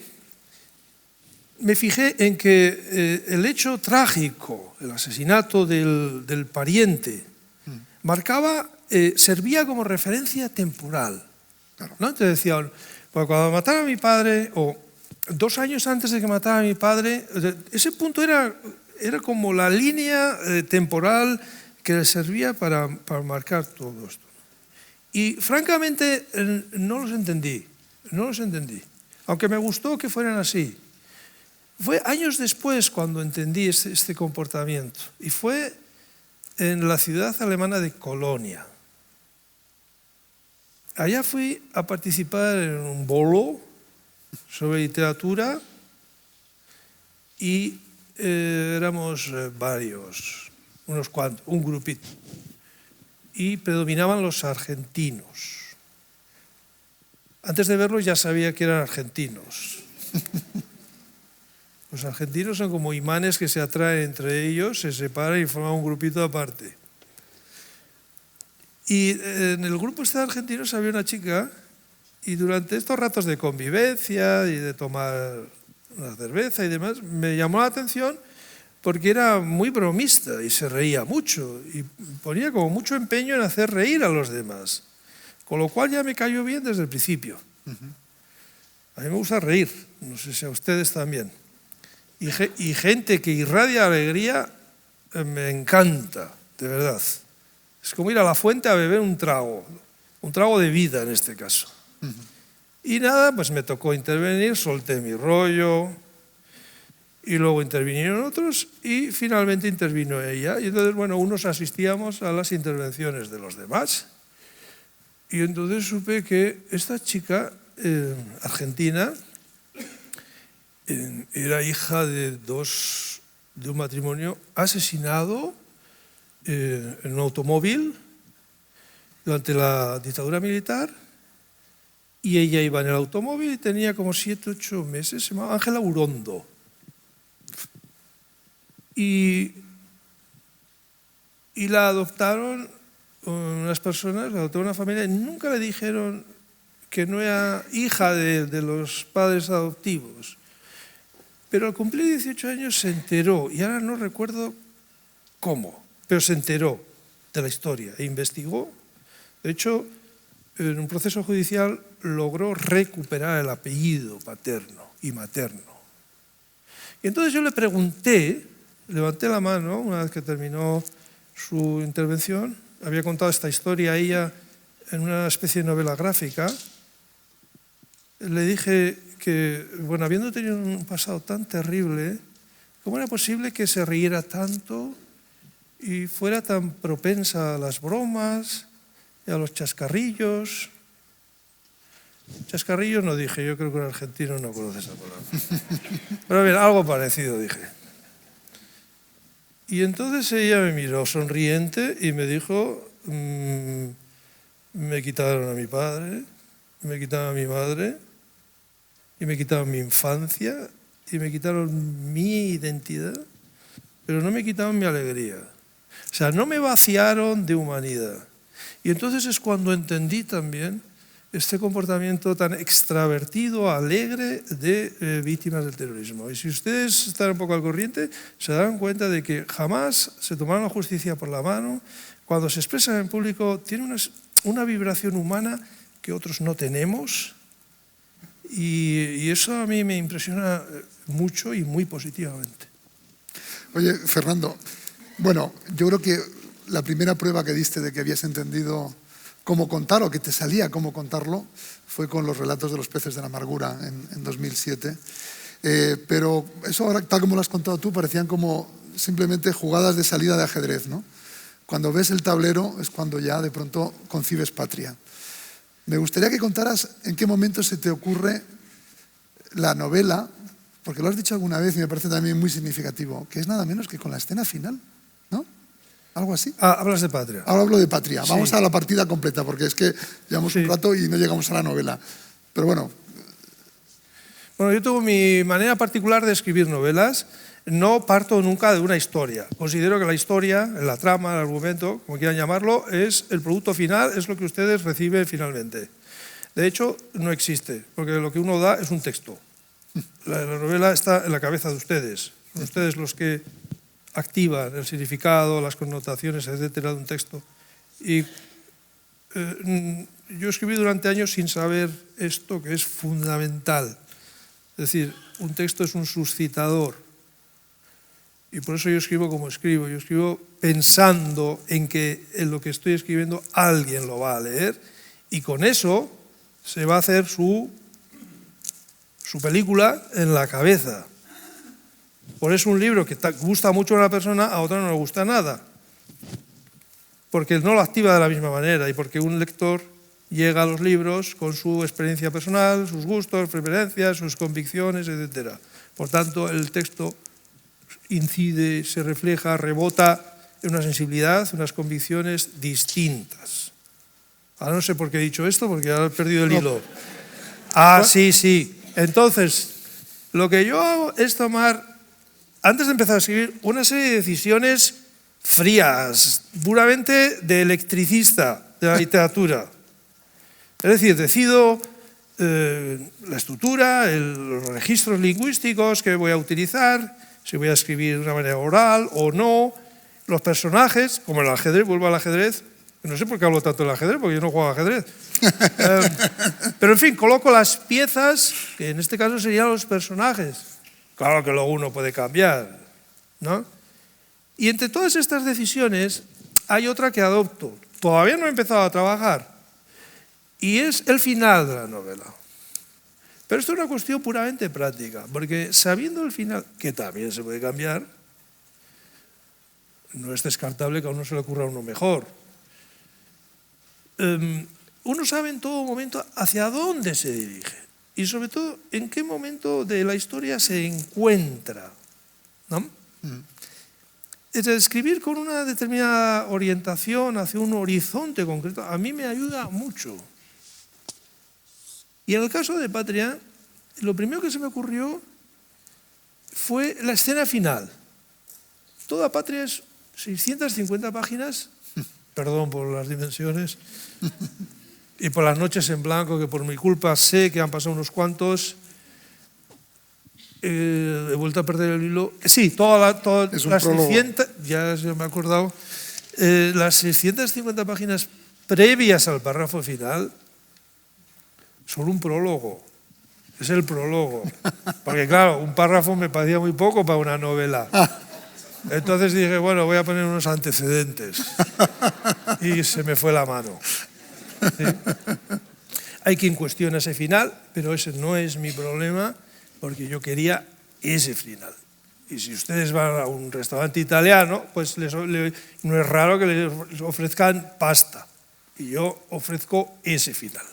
en que el hecho trágico, el asesinato del pariente, servía como referencia temporal. ¿No? Te decían, pues cuando mataron a mi padre, o 2 años antes de que matara a mi padre, ese punto era como la línea temporal que le servía para marcar todo esto. Y francamente no los entendí, aunque me gustó que fueran así. Fue años después cuando entendí este comportamiento, y fue en la ciudad alemana de Colonia. Allá fui a participar en un bolo sobre literatura y éramos varios, unos cuantos, un grupito. Y predominaban los argentinos. Antes de verlos ya sabía que eran argentinos. Los argentinos son como imanes que se atraen entre ellos, se separan y forman un grupito aparte. Y en el grupo de argentinos había una chica, y durante estos ratos de convivencia y de tomar una cerveza y demás, me llamó la atención porque era muy bromista y se reía mucho y ponía como mucho empeño en hacer reír a los demás, con lo cual ya me cayó bien desde el principio. A mí me gusta reír, no sé si a ustedes también. Y gente que irradia alegría me encanta, de verdad. Es como ir a la fuente a beber un trago de vida en este caso. Y nada, pues me tocó intervenir, solté mi rollo, y luego intervinieron otros, y finalmente intervino ella. Y entonces, bueno, unos asistíamos a las intervenciones de los demás. Y entonces supe que esta chica argentina era hija de un matrimonio asesinado en un automóvil durante la dictadura militar, y ella iba en el automóvil y tenía como 7, 8 meses, se llamaba Ángela Urondo. Y la adoptaron unas personas, la adoptó una familia, y nunca le dijeron que no era hija de los padres adoptivos. Pero al cumplir 18 años se enteró, y ahora no recuerdo cómo, pero se enteró de la historia e investigó. De hecho, en un proceso judicial logró recuperar el apellido paterno y materno. Y entonces yo le pregunté, levanté la mano una vez que terminó su intervención, había contado esta historia a ella en una especie de novela gráfica. Le dije que, bueno, habiendo tenido un pasado tan terrible, ¿cómo era posible que se riera tanto y fuera tan propensa a las bromas y a los chascarrillos? Chascarrillos no dije, yo creo que un argentino no conoce esa palabra. Pero bien, algo parecido dije. Y entonces ella me miró sonriente y me dijo, me quitaron a mi padre, me quitaron a mi madre, y me quitaron mi infancia, y me quitaron mi identidad, pero no me quitaron mi alegría. O sea, no me vaciaron de humanidad. Y entonces es cuando entendí también este comportamiento tan extravertido, alegre de víctimas del terrorismo. Y si ustedes están un poco al corriente, se darán cuenta de que jamás se tomaron la justicia por la mano. Cuando se expresan en público, tiene una vibración humana que otros no tenemos. Y eso a mí me impresiona mucho y muy positivamente. Oye, Fernando, bueno, yo creo que la primera prueba que diste de que habías entendido cómo contar o que te salía cómo contarlo fue con los relatos de los peces de la amargura en 2007. Pero eso ahora, tal como lo has contado tú, parecían como simplemente jugadas de salida de ajedrez, ¿no? Cuando ves el tablero es cuando ya de pronto concibes Patria. Me gustaría que contaras en qué momento se te ocurre la novela, porque lo has dicho alguna vez y me parece también muy significativo, que es nada menos que con la escena final, ¿no? ¿Algo así? Hablas de Patria. Ahora hablo de Patria. Sí. Vamos a la partida completa, porque es que llevamos un rato y no llegamos a la novela. Pero bueno. Bueno, yo tengo mi manera particular de escribir novelas. No parto nunca de una historia. Considero que la historia, la trama, el argumento, como quieran llamarlo, es el producto final, es lo que ustedes reciben finalmente. De hecho, no existe, porque lo que uno da es un texto. La novela está en la cabeza de ustedes. Son ustedes los que activan el significado, las connotaciones, etcétera, de un texto. Y yo escribí durante años sin saber esto, que es fundamental. Es decir, un texto es un suscitador. Y por eso yo escribo como escribo. Yo escribo pensando en que en lo que estoy escribiendo alguien lo va a leer, y con eso se va a hacer su película en la cabeza. Por eso un libro que gusta mucho a una persona, a otra no le gusta nada. Porque no lo activa de la misma manera y porque un lector llega a los libros con su experiencia personal, sus gustos, preferencias, sus convicciones, etc. Por tanto, el texto incide, se refleja, rebota en una sensibilidad, unas convicciones distintas. Ahora no sé por qué he dicho esto, porque ahora he perdido el hilo. Sí. Entonces, lo que yo hago es tomar, antes de empezar a escribir, una serie de decisiones frías, puramente de electricista de la literatura. Es decir, decido la estructura, los registros lingüísticos que voy a utilizar, si voy a escribir de una manera oral o no, los personajes, como el ajedrez, vuelvo al ajedrez. No sé por qué hablo tanto del ajedrez, porque yo no juego al ajedrez. Pero en fin, coloco las piezas, que en este caso serían los personajes. Claro que luego uno puede cambiar, ¿no? Y entre todas estas decisiones hay otra que adopto. Todavía no he empezado a trabajar. Y es el final de la novela. Pero esto es una cuestión puramente práctica, porque sabiendo el final, que también se puede cambiar, no es descartable que a uno se le ocurra uno mejor. Uno sabe en todo momento hacia dónde se dirige y sobre todo en qué momento de la historia se encuentra, ¿no? Es escribir con una determinada orientación hacia un horizonte concreto a mí me ayuda mucho. Y en el caso de Patria, lo primero que se me ocurrió fue la escena final. Toda Patria es 650 páginas, perdón por las dimensiones, y por las noches en blanco, que por mi culpa sé que han pasado unos cuantos. He vuelto a perder el hilo. Sí, todas las 600, ya se me ha acordado, las 650 páginas previas al párrafo final son un prólogo. Es el prólogo. Porque claro, un párrafo me parecía muy poco para una novela. Entonces dije, bueno, voy a poner unos antecedentes. Y se me fue la mano. ¿Sí? Hay quien cuestiona ese final, pero ese no es mi problema, porque yo quería ese final. Y si ustedes van a un restaurante italiano, pues no es raro que les ofrezcan pasta. Y yo ofrezco ese final.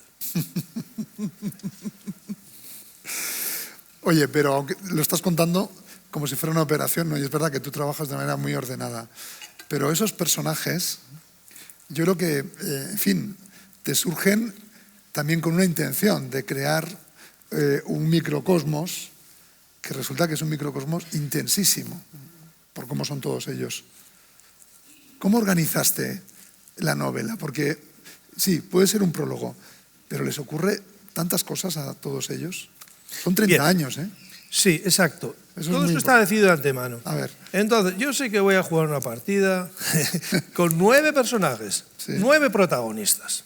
Oye, pero aunque lo estás contando, como si fuera una operación, ¿no? Y es verdad que tú trabajas de manera muy ordenada. Pero esos personajes, yo creo que, en fin, te surgen también con una intención de crear un microcosmos que resulta que es un microcosmos intensísimo, por cómo son todos ellos. ¿Cómo organizaste la novela? Porque sí, puede ser un prólogo, pero les ocurre tantas cosas a todos ellos. Son 30 años, ¿eh? Sí, exacto. Eso Todo es esto muy está decidido de antemano. A ver. Entonces, yo sé que voy a jugar una partida con 9 personajes, Sí. 9 protagonistas.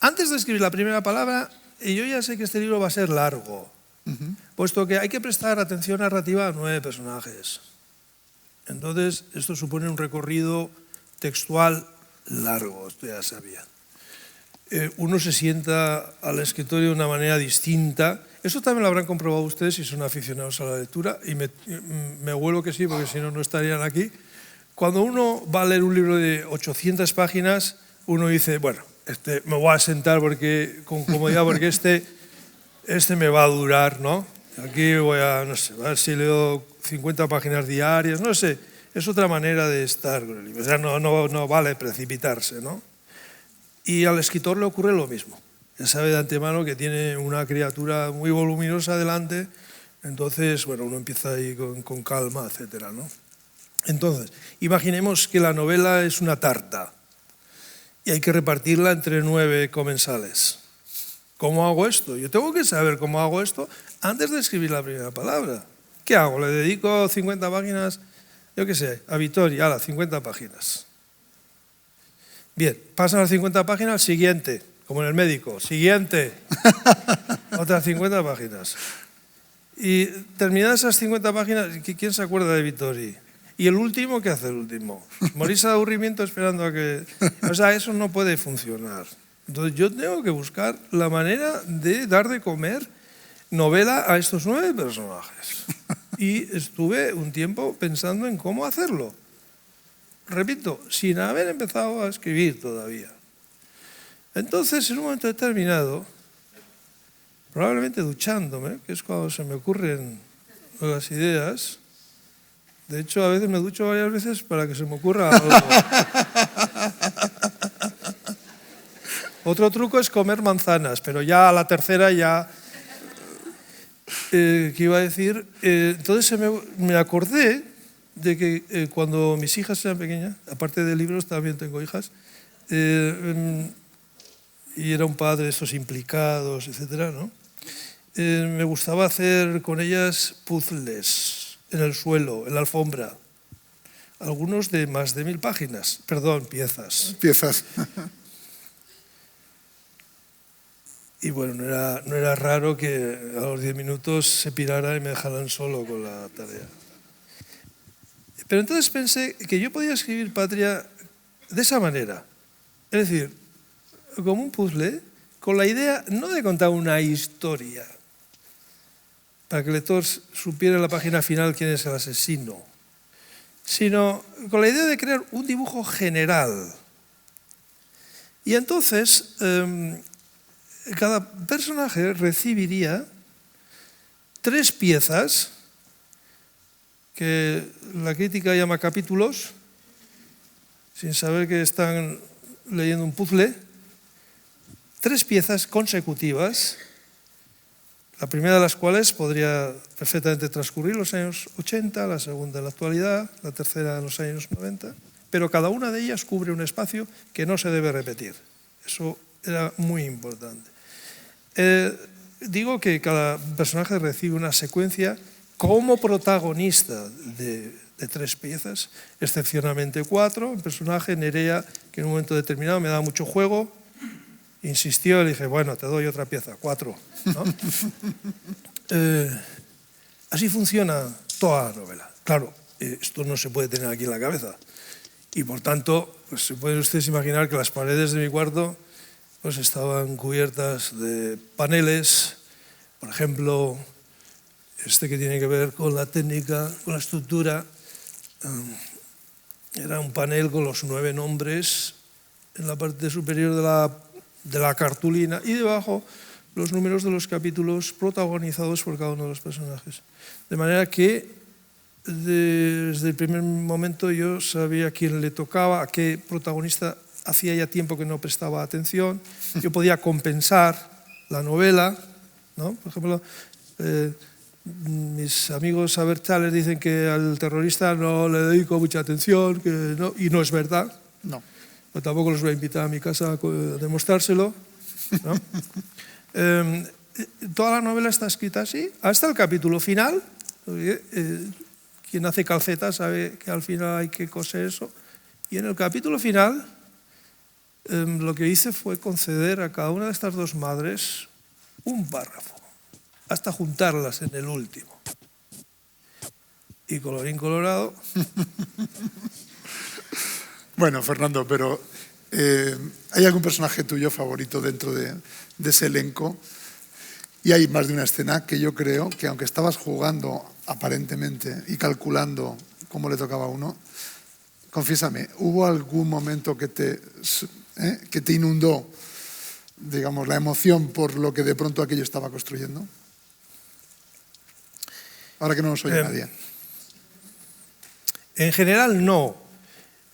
Antes de escribir la primera palabra, yo ya sé que este libro va a ser largo, puesto que hay que prestar atención narrativa a 9 personajes. Entonces, esto supone un recorrido textual largo, esto ya sabía. Uno se sienta al escritorio de una manera distinta. Eso también lo habrán comprobado ustedes si son aficionados a la lectura, y me huelo que sí, porque si no, no estarían aquí. Cuando uno va a leer un libro de 800 páginas, uno dice, bueno, me voy a sentar con comodidad porque este me va a durar, ¿no? Aquí voy a, no sé, a ver si leo 50 páginas diarias, no sé. Es otra manera de estar con el libro. O sea, no vale precipitarse, ¿no? Y al escritor le ocurre lo mismo. Ya sabe de antemano que tiene una criatura muy voluminosa delante, entonces, bueno, uno empieza ahí con calma, etcétera, ¿no? Entonces, imaginemos que la novela es una tarta y hay que repartirla entre 9 comensales. ¿Cómo hago esto? Yo tengo que saber cómo hago esto antes de escribir la primera palabra. ¿Qué hago? ¿Le dedico 50 páginas, yo qué sé, a Vittoria? ¡Hala, 50 páginas! Bien, pasan las 50 páginas, siguiente, como en el médico, siguiente, otras 50 páginas. Y terminadas esas 50 páginas, ¿quién se acuerda de Vittori? ¿Y el último? ¿Qué hace el último? Morirse de aburrimiento esperando a que... O sea, eso no puede funcionar. Entonces yo tengo que buscar la manera de dar de comer novela a estos 9 personajes. Y estuve un tiempo pensando en cómo hacerlo. Repito, sin haber empezado a escribir todavía. Entonces, en un momento determinado, probablemente duchándome, que es cuando se me ocurren las ideas, de hecho, a veces me ducho varias veces para que se me ocurra algo. Otro truco es comer manzanas, pero ya a la tercera ya... ¿qué iba a decir? Entonces me acordé de que cuando mis hijas eran pequeñas, aparte de libros también tengo hijas, y era un padre de estos implicados, etcétera, ¿no? Me gustaba hacer con ellas puzzles en el suelo, en la alfombra, algunos de más de 1000 páginas, perdón, piezas. Piezas. Y bueno, no era raro que a los 10 minutos se piraran y me dejaran solo con la tarea. Pero entonces pensé que yo podía escribir Patria de esa manera. Es decir, como un puzzle, con la idea no de contar una historia, para que el lector supiera en la página final quién es el asesino, sino con la idea de crear un dibujo general. Y entonces, cada personaje recibiría 3 piezas que la crítica llama capítulos, sin saber que están leyendo un puzzle, 3 piezas consecutivas, la primera de las cuales podría perfectamente transcurrir en los años 80, la segunda en la actualidad, la tercera en los años 90, pero cada una de ellas cubre un espacio que no se debe repetir. Eso era muy importante. Digo que cada personaje recibe una secuencia como protagonista de 3 piezas, excepcionalmente 4. Un personaje, Nerea, que en un momento determinado me daba mucho juego, insistió y le dije, bueno, te doy otra pieza, 4. ¿No? Así funciona toda la novela. Claro, esto no se puede tener aquí en la cabeza. Y por tanto, pues se pueden ustedes imaginar que las paredes de mi cuarto pues estaban cubiertas de paneles, por ejemplo, este que tiene que ver con la técnica, con la estructura, era un panel con los 9 nombres en la parte superior de la cartulina y debajo los números de los capítulos protagonizados por cada uno de los personajes. De manera que desde el primer momento yo sabía a quién le tocaba, a qué protagonista hacía ya tiempo que no prestaba atención. Yo podía compensar la novela, ¿no? Por ejemplo, mis amigos abertzales dicen que al terrorista no le dedico mucha atención, que no, y no es verdad. No. Pero tampoco los voy a invitar a mi casa a demostrárselo, ¿no? Toda la novela está escrita así, hasta el capítulo final. Quien hace calcetas sabe que al final hay que coser eso. Y en el capítulo final, lo que hice fue conceder a cada una de estas dos madres un párrafo, hasta juntarlas en el último. Y colorín colorado. Bueno, Fernando, pero ¿hay algún personaje tuyo favorito dentro de ese elenco? Y hay más de una escena que yo creo que, aunque estabas jugando aparentemente y calculando cómo le tocaba a uno, confiésame, ¿hubo algún momento que te inundó, digamos, la emoción por lo que de pronto aquello estaba construyendo? Ahora que no nos oye nadie. En general, no.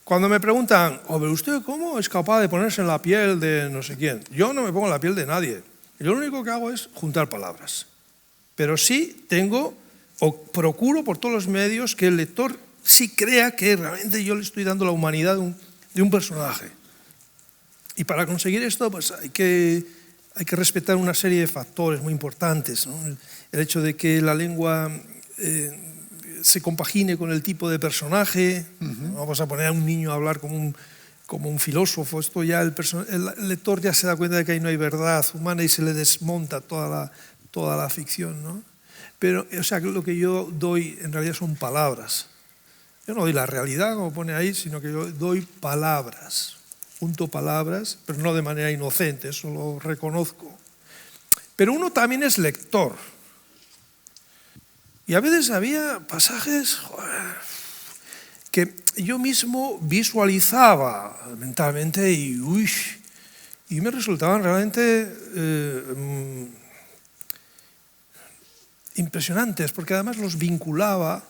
Cuando me preguntan, ¿usted cómo es capaz de ponerse en la piel de no sé quién? Yo no me pongo en la piel de nadie. Yo lo único que hago es juntar palabras. Pero sí tengo, o procuro por todos los medios, que el lector sí crea que realmente yo le estoy dando la humanidad de un personaje. Y para conseguir esto, pues hay que respetar una serie de factores muy importantes, ¿no? El hecho de que la lengua se compagine con el tipo de personaje. No vamos a poner a un niño a hablar como un filósofo. Esto ya el lector ya se da cuenta de que ahí no hay verdad humana y se le desmonta toda la ficción, ¿no? Pero, o sea, lo que yo doy en realidad son palabras. Yo no doy la realidad, como pone ahí, sino que yo doy palabras. Junto palabras, pero no de manera inocente, eso lo reconozco. Pero uno también es lector. Y a veces había pasajes que yo mismo visualizaba mentalmente y me resultaban realmente impresionantes, porque además los vinculaba,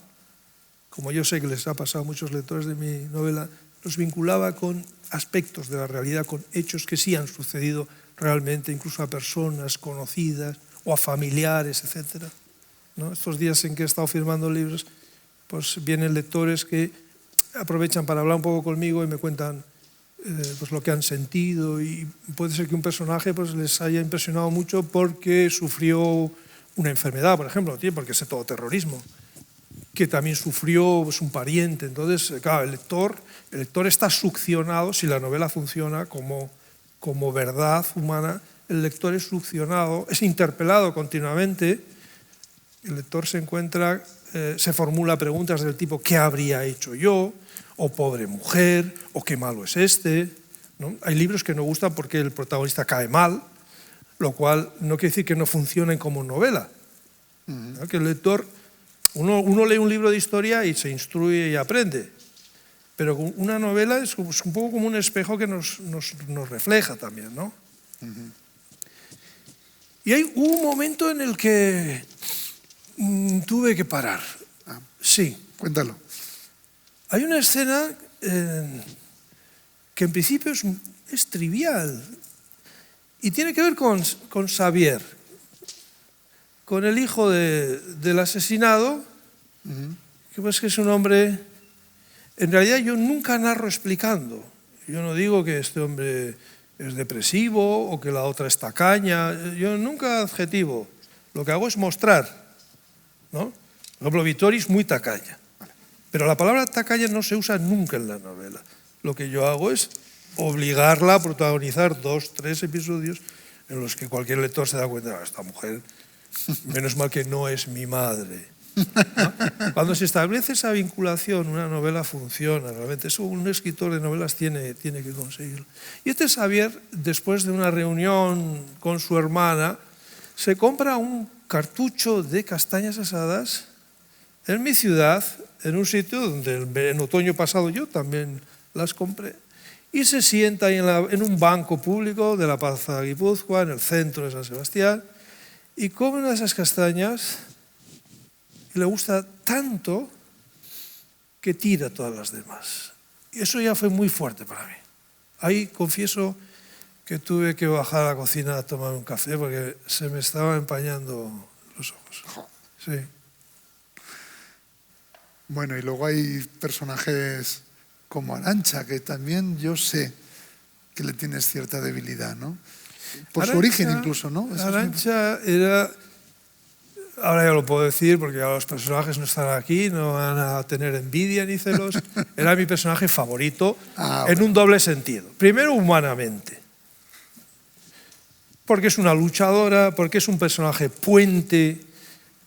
como yo sé que les ha pasado a muchos lectores de mi novela, los vinculaba con aspectos de la realidad, con hechos que sí han sucedido realmente, incluso a personas conocidas o a familiares, etc., ¿no? Estos días en que he estado firmando libros, pues vienen lectores que aprovechan para hablar un poco conmigo y me cuentan pues lo que han sentido, y puede ser que un personaje pues les haya impresionado mucho porque sufrió una enfermedad, por ejemplo, porque es todo terrorismo, que también sufrió pues, un pariente. Entonces, claro, el lector está succionado, si la novela funciona como verdad humana, el lector es succionado, es interpelado continuamente. El lector se formula preguntas del tipo ¿qué habría hecho yo? O pobre mujer, o qué malo es este, ¿no? Hay libros que no gustan porque el protagonista cae mal, lo cual no quiere decir que no funcionen como novela. ¿No? Que el lector, uno lee un libro de historia y se instruye y aprende, pero una novela es un poco como un espejo que nos refleja también, ¿no? Y hubo un momento en el que tuve que parar. Sí. Cuéntalo. Hay una escena que en principio es trivial y tiene que ver con Xavier, con el hijo del asesinado, que es un hombre. En realidad yo nunca narro explicando. Yo no digo que este hombre es depresivo o que la otra es tacaña. Yo nunca adjetivo. Lo que hago es mostrar, ¿no? Por ejemplo, Vittori es muy tacaña. Pero la palabra tacaña no se usa nunca en la novela. Lo que yo hago es obligarla a protagonizar 2, 3 episodios en los que cualquier lector se da cuenta, esta mujer, menos mal que no es mi madre, ¿no? Cuando se establece esa vinculación, una novela funciona. Realmente eso un escritor de novelas tiene que conseguirlo. Y este Xavier, después de una reunión con su hermana, se compra un cartucho de castañas asadas en mi ciudad, en un sitio donde en otoño pasado yo también las compré, y se sienta ahí en un banco público de la Plaza de Guipúzcoa, en el centro de San Sebastián, y come una de esas castañas y le gusta tanto que tira todas las demás. Y eso ya fue muy fuerte para mí. Ahí confieso que tuve que bajar a la cocina a tomar un café porque se me estaban empañando los ojos. Sí. Bueno, y luego hay personajes como Arantxa, que también yo sé que le tienes cierta debilidad, ¿no? Por su origen incluso, ¿no? Arantxa era... Ahora ya lo puedo decir porque ya los personajes no están aquí, no van a tener envidia ni celos. Era mi personaje favorito en un doble sentido. Primero, humanamente. Porque es una luchadora, porque es un personaje puente,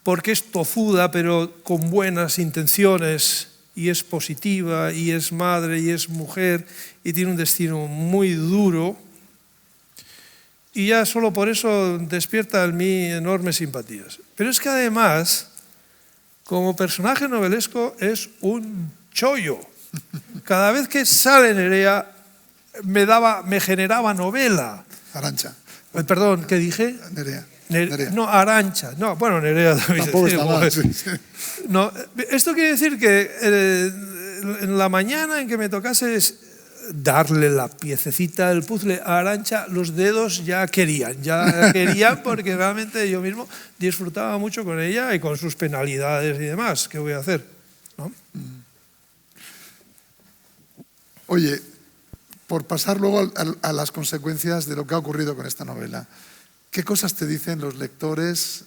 porque es tozuda pero con buenas intenciones y es positiva y es madre y es mujer y tiene un destino muy duro. Y ya solo por eso despierta en mí enormes simpatías. Pero es que además, como personaje novelesco, es un chollo. Cada vez que sale Nerea, me generaba novela. Arantxa. Perdón, ¿qué dije? Nerea. No, Arantxa. No, bueno, Nerea también. Tampoco está mal, sí. No, esto quiere decir que en la mañana en que me tocase darle la piececita del puzzle a Arantxa, los dedos ya querían porque realmente yo mismo disfrutaba mucho con ella y con sus penalidades y demás. ¿Qué voy a hacer? ¿No? Oye, por pasar luego a las consecuencias de lo que ha ocurrido con esta novela, ¿qué cosas te dicen los lectores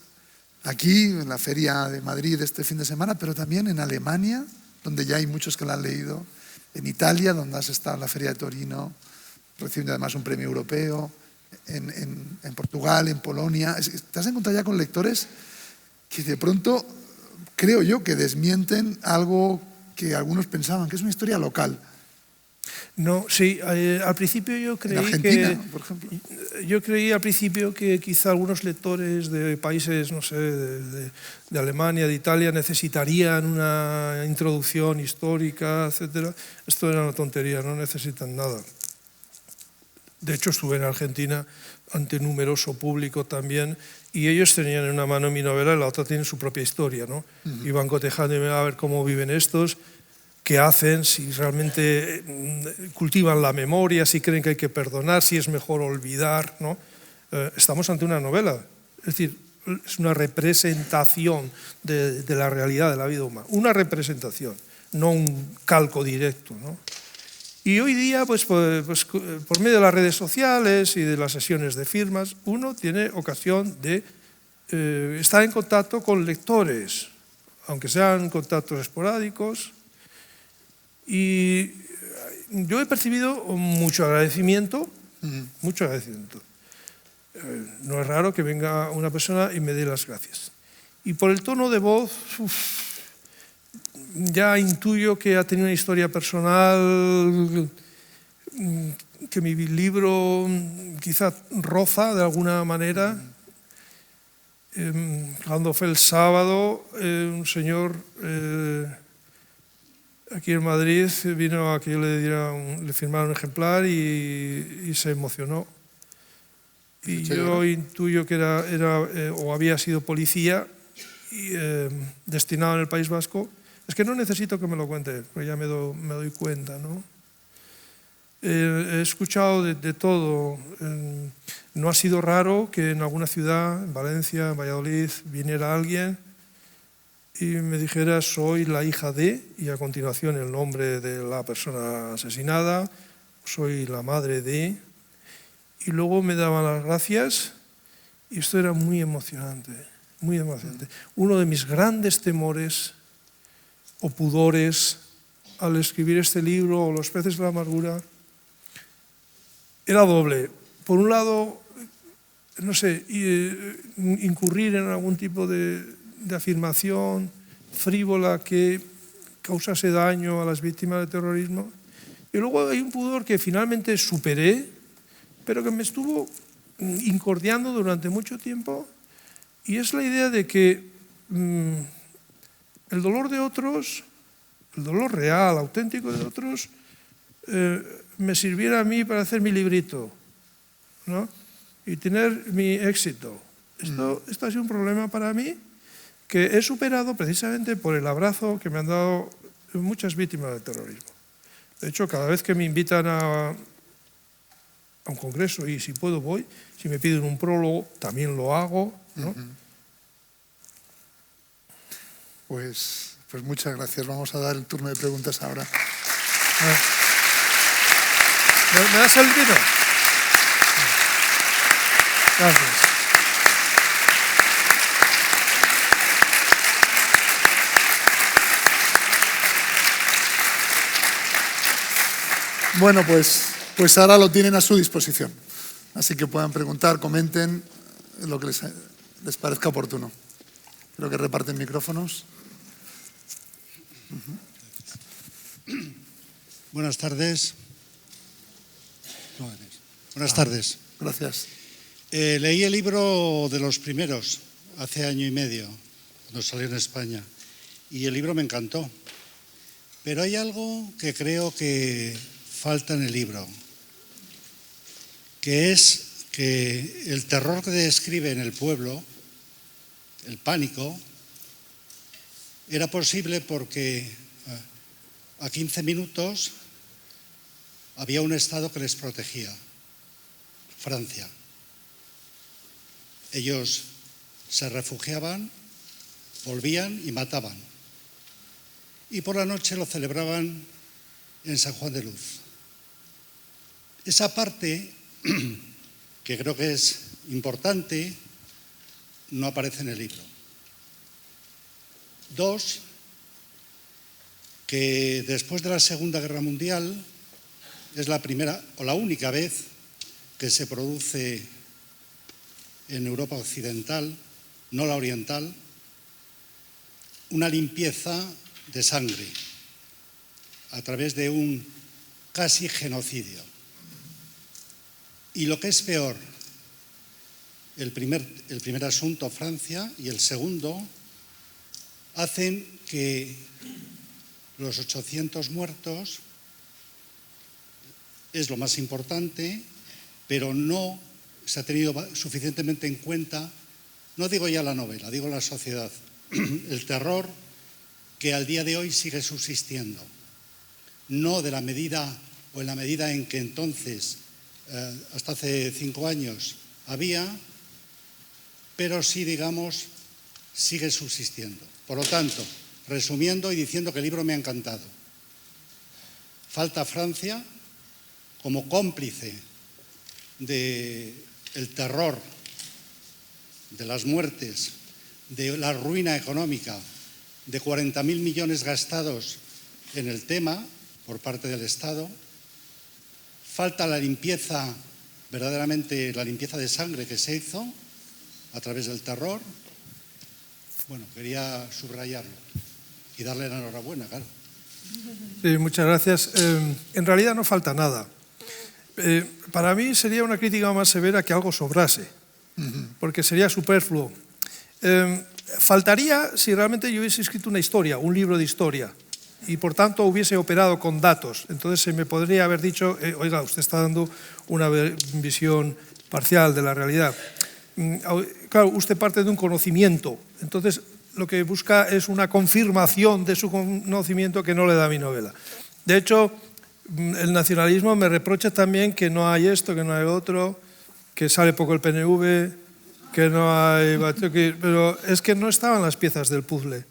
aquí, en la Feria de Madrid este fin de semana, pero también en Alemania, donde ya hay muchos que la han leído, en Italia, donde has estado en la Feria de Torino, recibiendo además un premio europeo, en Portugal, en Polonia? Te has encontrado ya con lectores que de pronto, creo yo, que desmienten algo que algunos pensaban, que es una historia local. No, sí, al principio yo creí en Argentina, por ejemplo. Yo creí al principio que quizá algunos lectores de países, no sé, de Alemania, de Italia, necesitarían una introducción histórica, etcétera. Esto era una tontería, no necesitan nada. De hecho, estuve en Argentina ante numeroso público también, y ellos tenían en una mano mi novela y la otra tienen su propia historia, ¿no? Iban cotejándome a ver cómo viven estos, qué hacen, si realmente cultivan la memoria, si creen que hay que perdonar, si es mejor olvidar, ¿no? Estamos ante una novela, es decir, es una representación de la realidad de la vida humana, una representación, no un calco directo, ¿no? Y hoy día, pues, por medio de las redes sociales y de las sesiones de firmas, uno tiene ocasión de estar en contacto con lectores, aunque sean contactos esporádicos. Y yo he percibido mucho agradecimiento, mucho agradecimiento. No es raro que venga una persona y me dé las gracias. Y por el tono de voz, ya intuyo que ha tenido una historia personal, que mi libro quizá roza de alguna manera. Cuando fue el sábado, un señor... aquí en Madrid vino a que yo le firmara un ejemplar y se emocionó. Y yo intuyo que era o había sido policía destinado en el País Vasco. Es que no necesito que me lo cuente, porque ya me doy cuenta, ¿no? He escuchado de todo. No ha sido raro que en alguna ciudad, en Valencia, en Valladolid, viniera alguien y me dijera: soy la hija de, y a continuación el nombre de la persona asesinada, soy la madre de, y luego me daban las gracias, y esto era muy emocionante, muy emocionante. Uno de mis grandes temores o pudores al escribir este libro, o Los peces de la amargura, era doble. Por un lado, no sé, incurrir en algún tipo de afirmación frívola que causase daño a las víctimas del terrorismo. Y luego hay un pudor que finalmente superé, pero que me estuvo incordiando durante mucho tiempo, y es la idea de que el dolor de otros, el dolor real, auténtico de otros, me sirviera a mí para hacer mi librito, ¿no? Y tener mi éxito. Esto ha sido un problema para mí que he superado precisamente por el abrazo que me han dado muchas víctimas del terrorismo. De hecho, cada vez que me invitan a un congreso, y si puedo voy, si me piden un prólogo, también lo hago, ¿no? Pues muchas gracias. Vamos a dar el turno de preguntas ahora. ¿Me das el vino? Gracias. Bueno, pues ahora lo tienen a su disposición. Así que puedan preguntar, comenten lo que les parezca oportuno. Creo que reparten micrófonos. Buenas tardes. Buenas tardes. Gracias. Leí el libro de los primeros hace año y medio, cuando salió en España, y el libro me encantó. Pero hay algo que creo que falta en el libro, que es que el terror que describe en el pueblo, el pánico, era posible porque a 15 minutos había un Estado que les protegía, Francia. Ellos se refugiaban, volvían y mataban. Y por la noche lo celebraban en San Juan de Luz. Esa parte, que creo que es importante, no aparece en el libro. 2, que después de la Segunda Guerra Mundial es la primera o la única vez que se produce en Europa occidental, no la oriental, una limpieza de sangre a través de un casi genocidio. Y lo que es peor, el primer asunto, Francia, y el segundo, hacen que los 800 muertos es lo más importante, pero no se ha tenido suficientemente en cuenta, no digo ya la novela, digo la sociedad, el terror que al día de hoy sigue subsistiendo. No de la medida o en la medida en que entonces, hasta hace 5 años, había, pero sí, digamos, sigue subsistiendo. Por lo tanto, resumiendo y diciendo que el libro me ha encantado, falta Francia como cómplice del terror, de las muertes, de la ruina económica, de 40.000 millones gastados en el tema por parte del Estado. Falta la limpieza, verdaderamente la limpieza de sangre que se hizo a través del terror. Bueno, quería subrayarlo y darle la enhorabuena, claro. Sí, muchas gracias. En realidad no falta nada. Para mí sería una crítica más severa que algo sobrase, porque sería superfluo. Faltaría si realmente yo hubiese escrito una historia, un libro de historia, y por tanto hubiese operado con datos. Entonces se me podría haber dicho, oiga, usted está dando una visión parcial de la realidad. Claro, usted parte de un conocimiento, entonces lo que busca es una confirmación de su conocimiento que no le da mi novela. De hecho, el nacionalismo me reprocha también que no hay esto, que no hay otro, que sale poco el PNV, que no hay... Pero es que no estaban las piezas del puzzle,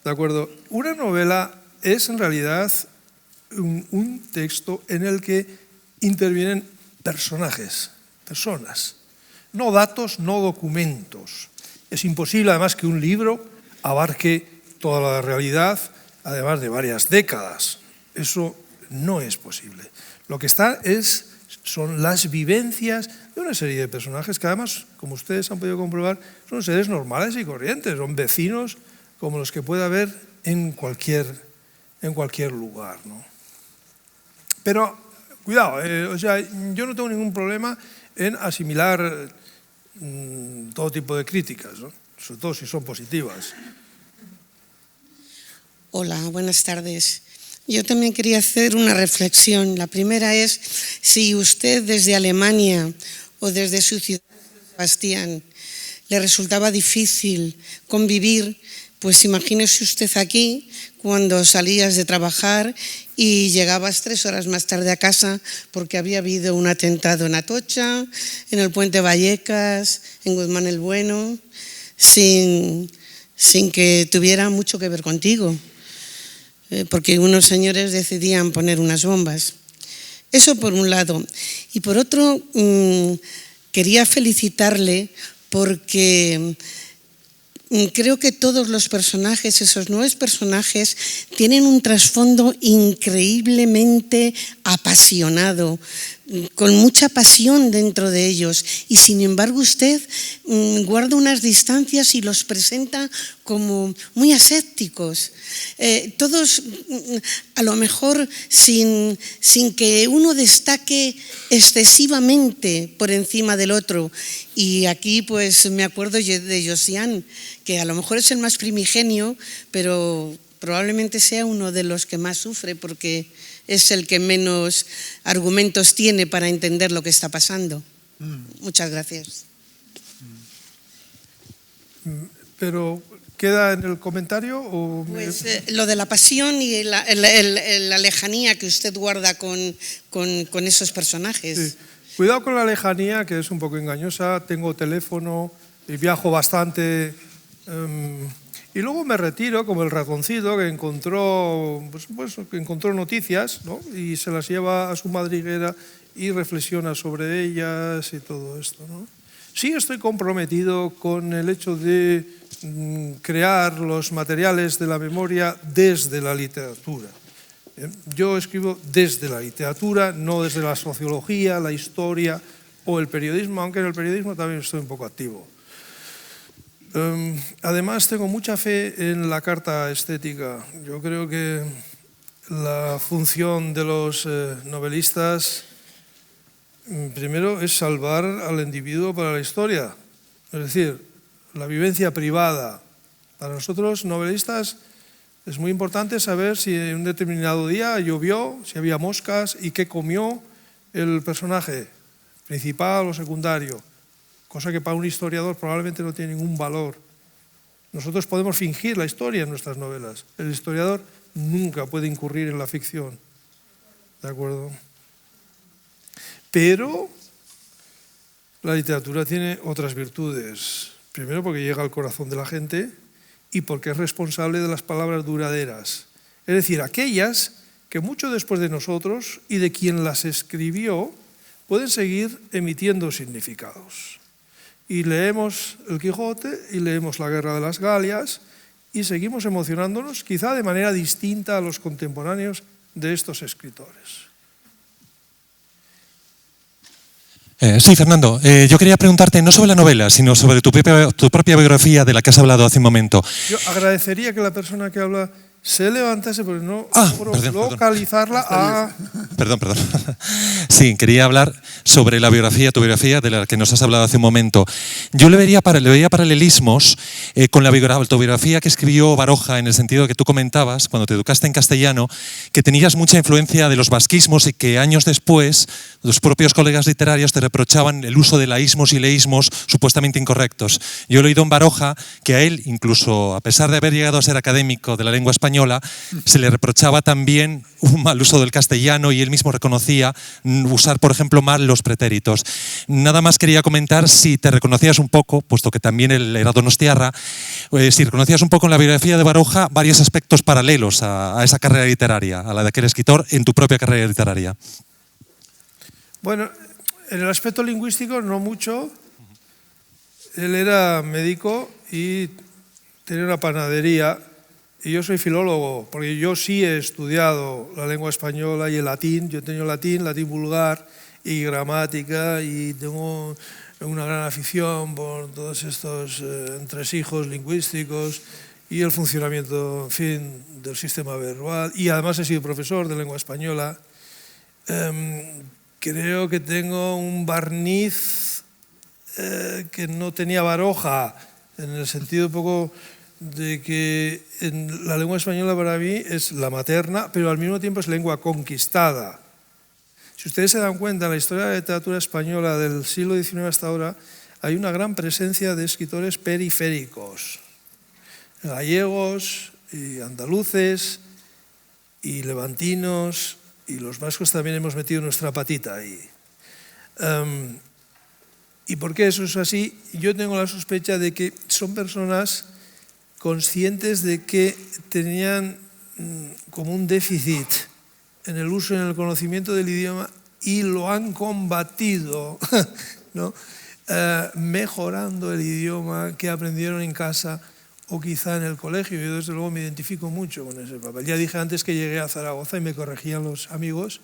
¿de acuerdo? Una novela es en realidad un texto en el que intervienen personajes, personas, no datos, no documentos. Es imposible además que un libro abarque toda la realidad, además de varias décadas. Eso no es posible. Lo que está son las vivencias de una serie de personajes que además, como ustedes han podido comprobar, son seres normales y corrientes, son vecinos como los que puede haber en cualquier lugar, ¿no? Pero, cuidado, yo no tengo ningún problema en asimilar todo tipo de críticas, ¿no? Sobre todo si son positivas. Hola, buenas tardes. Yo también quería hacer una reflexión. La primera es, si usted desde Alemania o desde su ciudad, Sebastián, le resultaba difícil convivir, pues imagínese usted aquí, cuando salías de trabajar y llegabas 3 horas más tarde a casa porque había habido un atentado en Atocha, en el Puente Vallecas, en Guzmán el Bueno, sin que tuviera mucho que ver contigo, porque unos señores decidían poner unas bombas. Eso por un lado. Y por otro, quería felicitarle porque creo que todos los personajes, esos 9 personajes, tienen un trasfondo increíblemente apasionado, con mucha pasión dentro de ellos, y sin embargo usted guarda unas distancias y los presenta como muy asépticos, todos a lo mejor sin que uno destaque excesivamente por encima del otro. Y aquí pues me acuerdo de Josiane, que a lo mejor es el más primigenio, pero probablemente sea uno de los que más sufre porque es el que menos argumentos tiene para entender lo que está pasando. Muchas gracias. Pero, ¿queda en el comentario? ¿O pues lo de la pasión y la lejanía que usted guarda con esos personajes. Sí. Cuidado con la lejanía, que es un poco engañosa. Tengo teléfono y viajo bastante. Y luego me retiro, como el ratoncito que encontró noticias, ¿no? Y se las lleva a su madriguera y reflexiona sobre ellas y todo esto, ¿no? Sí estoy comprometido con el hecho de crear los materiales de la memoria desde la literatura. Yo escribo desde la literatura, no desde la sociología, la historia o el periodismo, aunque en el periodismo también estoy un poco activo. Además, tengo mucha fe en la carta estética. Yo creo que la función de los novelistas, primero, es salvar al individuo para la historia. Es decir, la vivencia privada. Para nosotros, novelistas, es muy importante saber si en un determinado día llovió, si había moscas y qué comió el personaje, principal o secundario. Cosa que para un historiador probablemente no tiene ningún valor. Nosotros podemos fingir la historia en nuestras novelas. El historiador nunca puede incurrir en la ficción. ¿De acuerdo? Pero la literatura tiene otras virtudes. Primero, porque llega al corazón de la gente y porque es responsable de las palabras duraderas. Es decir, aquellas que mucho después de nosotros y de quien las escribió pueden seguir emitiendo significados. Y leemos El Quijote y leemos La Guerra de las Galias y seguimos emocionándonos, quizá de manera distinta a los contemporáneos de estos escritores. Sí, Fernando, yo quería preguntarte no sobre la novela, sino sobre tu propia biografía de la que has hablado hace un momento. Yo agradecería que la persona que habla se levantase, pero no localizarla. Perdón. Sí, quería hablar sobre la biografía, tu biografía, de la que nos has hablado hace un momento. Yo le veía paralelismos con la autobiografía que escribió Baroja, en el sentido de que tú comentabas, cuando te educaste en castellano, que tenías mucha influencia de los vasquismos y que años después los propios colegas literarios te reprochaban el uso de laísmos y leísmos supuestamente incorrectos. Yo he leído en Baroja que a él, incluso a pesar de haber llegado a ser académico de la lengua española, se le reprochaba también un mal uso del castellano y él mismo reconocía usar, por ejemplo, mal los pretéritos. Nada más quería comentar si te reconocías un poco, puesto que también él era donostiarra, si reconocías un poco en la biografía de Baroja varios aspectos paralelos a esa carrera literaria, a la de aquel escritor, en tu propia carrera literaria. Bueno, en el aspecto lingüístico no mucho. Él era médico y tenía una panadería. Y yo soy filólogo, porque yo sí he estudiado la lengua española y el latín. Yo he tenido latín vulgar y gramática, y tengo una gran afición por todos estos entresijos lingüísticos y el funcionamiento, en fin, del sistema verbal. Y además he sido profesor de lengua española. Creo que tengo un barniz que no tenía Baroja, en el sentido un poco de que la lengua española para mí es la materna, pero al mismo tiempo es lengua conquistada. Si ustedes se dan cuenta, en la historia de la literatura española del siglo XIX hasta ahora, hay una gran presencia de escritores periféricos, gallegos y andaluces y levantinos, y los vascos también hemos metido nuestra patita ahí. ¿Y por qué eso es así? Yo tengo la sospecha de que son personas conscientes de que tenían como un déficit en el uso y en el conocimiento del idioma y lo han combatido, ¿no? Mejorando el idioma que aprendieron en casa o quizá en el colegio. Yo desde luego me identifico mucho con ese papel. Ya dije antes que llegué a Zaragoza y me corregían los amigos.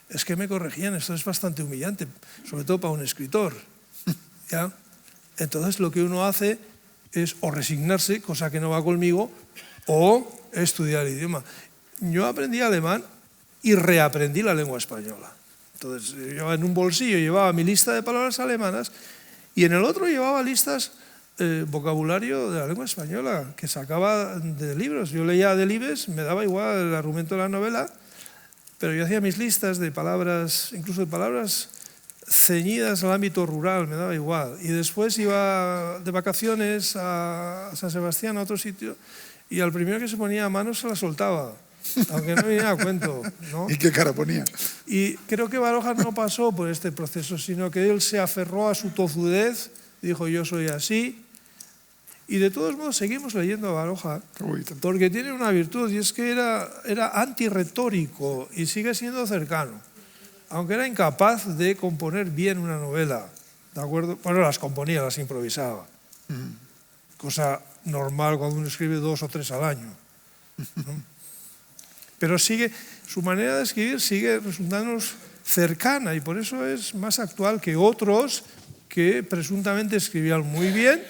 Es que me corregían, esto es bastante humillante, sobre todo para un escritor, ¿ya? Entonces lo que uno hace es o resignarse, cosa que no va conmigo, o estudiar el idioma. Yo aprendí alemán y reaprendí la lengua española. Entonces yo en un bolsillo llevaba mi lista de palabras alemanas y en el otro llevaba listas, vocabulario de la lengua española, que sacaba de libros. Yo leía Delibes, me daba igual el argumento de la novela, pero yo hacía mis listas de palabras, incluso de palabras ceñidas al ámbito rural, me daba igual. Y después iba de vacaciones a San Sebastián, a otro sitio, y al primero que se ponía a mano se la soltaba, aunque no viniera a cuento, ¿no? ¿Y qué cara ponía? Y creo que Baroja no pasó por este proceso, sino que él se aferró a su tozudez, dijo yo soy así, y de todos modos seguimos leyendo a Baroja, porque tiene una virtud, y es que era antirretórico y sigue siendo cercano. Aunque era incapaz de componer bien una novela, ¿de acuerdo? Bueno, las componía, las improvisaba. Cosa normal cuando uno escribe 2 o 3 al año, ¿no? Pero su manera de escribir sigue resultándonos cercana y por eso es más actual que otros que presuntamente escribían muy bien,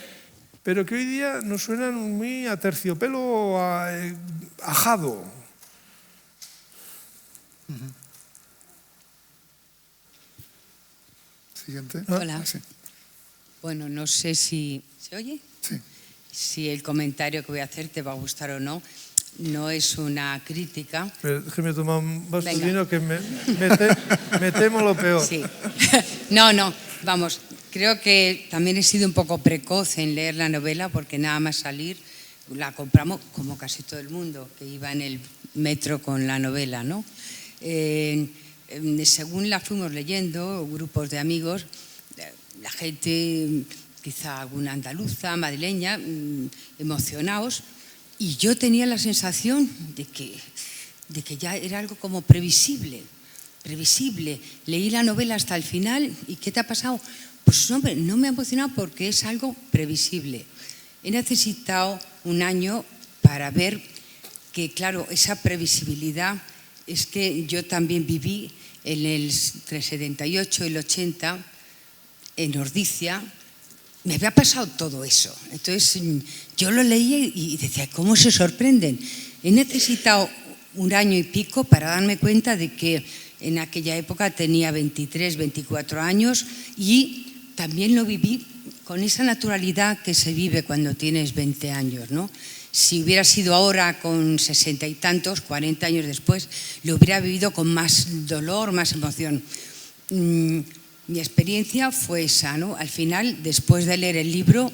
pero que hoy día nos suenan muy a terciopelo ajado. Siguiente. Hola. Sí. Bueno, no sé si... ¿Se oye? Sí. Si el comentario que voy a hacer te va a gustar o no. No es una crítica. Déjeme tomar un vaso de Venga. vino que me temo lo peor. Sí. No, vamos, creo que también he sido un poco precoz en leer la novela porque nada más salir la compramos como casi todo el mundo que iba en el metro con la novela, ¿no? Según la fuimos leyendo, grupos de amigos, la gente, quizá alguna andaluza, madrileña, emocionados, y yo tenía la sensación de que ya era algo como previsible. Leí la novela hasta el final y ¿qué te ha pasado? Pues hombre, no me ha emocionado porque es algo previsible. He necesitado un año para ver que, claro, esa previsibilidad es que yo también viví entre el 78 y el 80 en Ordicia. Me había pasado todo eso. Entonces yo lo leía y decía, ¿cómo se sorprenden? He necesitado un año y pico para darme cuenta de que en aquella época tenía 23, 24 años y también lo viví con esa naturalidad que se vive cuando tienes 20 años, ¿no? Si hubiera sido ahora con 60 y tantos, 40 años después, lo hubiera vivido con más dolor, más emoción. Mi experiencia fue esa, ¿no? Al final, después de leer el libro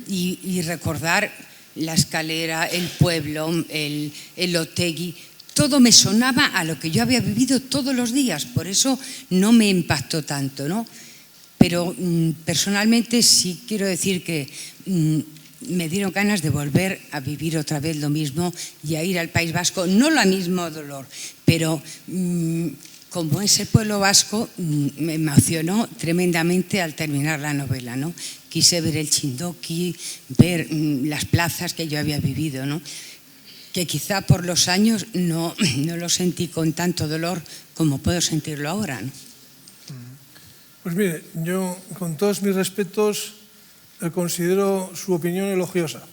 y recordar la escalera, el pueblo, el Otegui, todo me sonaba a lo que yo había vivido todos los días, por eso no me impactó tanto, ¿no? Pero personalmente sí quiero decir que me dieron ganas de volver a vivir otra vez lo mismo y a ir al País Vasco, no lo mismo dolor, pero como es el pueblo vasco, me emocionó tremendamente al terminar la novela, ¿no? Quise ver el Chindoki, ver las plazas que yo había vivido, ¿no? Que quizá por los años no lo sentí con tanto dolor como puedo sentirlo ahora, ¿no? Pues mire, yo con todos mis respetos considero su opinión elogiosa.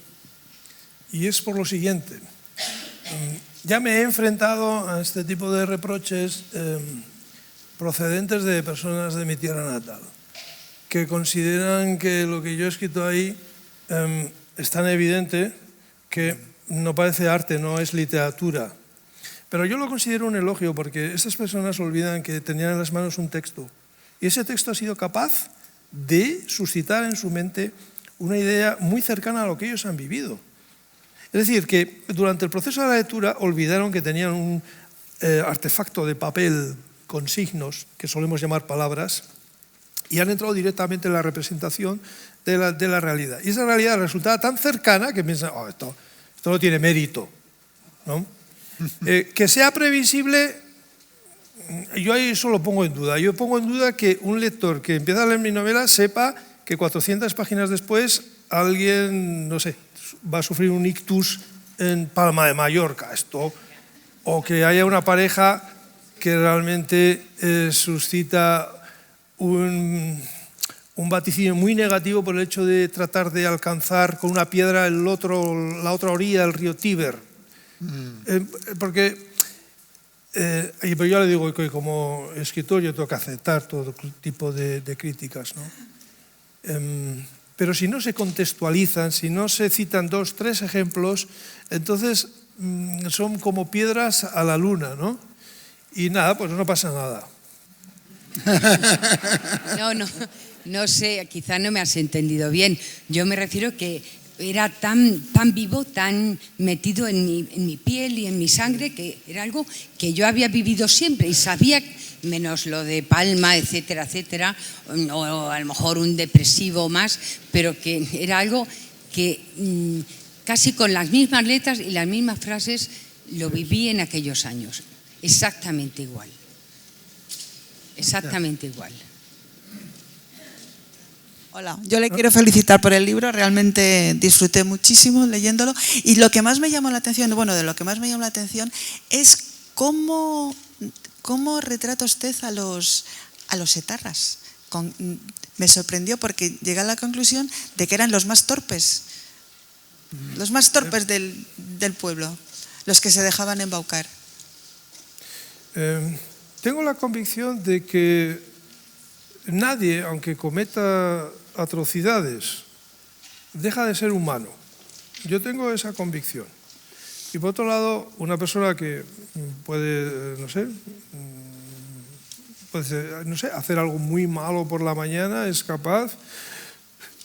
Y es por lo siguiente. Ya me he enfrentado a este tipo de reproches procedentes de personas de mi tierra natal, que consideran que lo que yo he escrito ahí es tan evidente que no parece arte, no es literatura. Pero yo lo considero un elogio porque estas personas olvidan que tenían en las manos un texto. Y ese texto ha sido capaz de suscitar en su mente una idea muy cercana a lo que ellos han vivido. Es decir, que durante el proceso de la lectura olvidaron que tenían un artefacto de papel con signos, que solemos llamar palabras, y han entrado directamente en la representación de la realidad. Y esa realidad resultaba tan cercana que piensan, esto no tiene mérito, ¿no? Que sea previsible, yo ahí eso lo pongo en duda. Yo pongo en duda que un lector que empieza a leer mi novela sepa que 400 páginas después alguien, no sé, va a sufrir un ictus en Palma de Mallorca, o que haya una pareja que realmente suscita un vaticinio muy negativo por el hecho de tratar de alcanzar con una piedra la otra orilla del río Tíber. Porque pero yo le digo que como escritor yo tengo que aceptar todo tipo de críticas, ¿no? Pero si no se contextualizan, si no se citan 2, 3 ejemplos, entonces son como piedras a la luna, ¿no? Y nada, pues no pasa nada. No sé, quizá no me has entendido bien. Yo me refiero que era tan vivo, tan metido en mi piel y en mi sangre, que era algo que yo había vivido siempre y sabía, menos lo de Palma, etcétera, etcétera, o a lo mejor un depresivo más, pero que era algo que casi con las mismas letras y las mismas frases lo viví en aquellos años. Exactamente igual. Exactamente igual. Hola, yo le quiero felicitar por el libro, realmente disfruté muchísimo leyéndolo y lo que más me llamó la atención, es cómo retrata usted a los etarras. Me sorprendió porque llegué a la conclusión de que eran los más torpes del pueblo, los que se dejaban embaucar. Tengo la convicción de que nadie, aunque cometa atrocidades, deja de ser humano. Yo tengo esa convicción. Y por otro lado, una persona que puede, no sé, hacer algo muy malo por la mañana, es capaz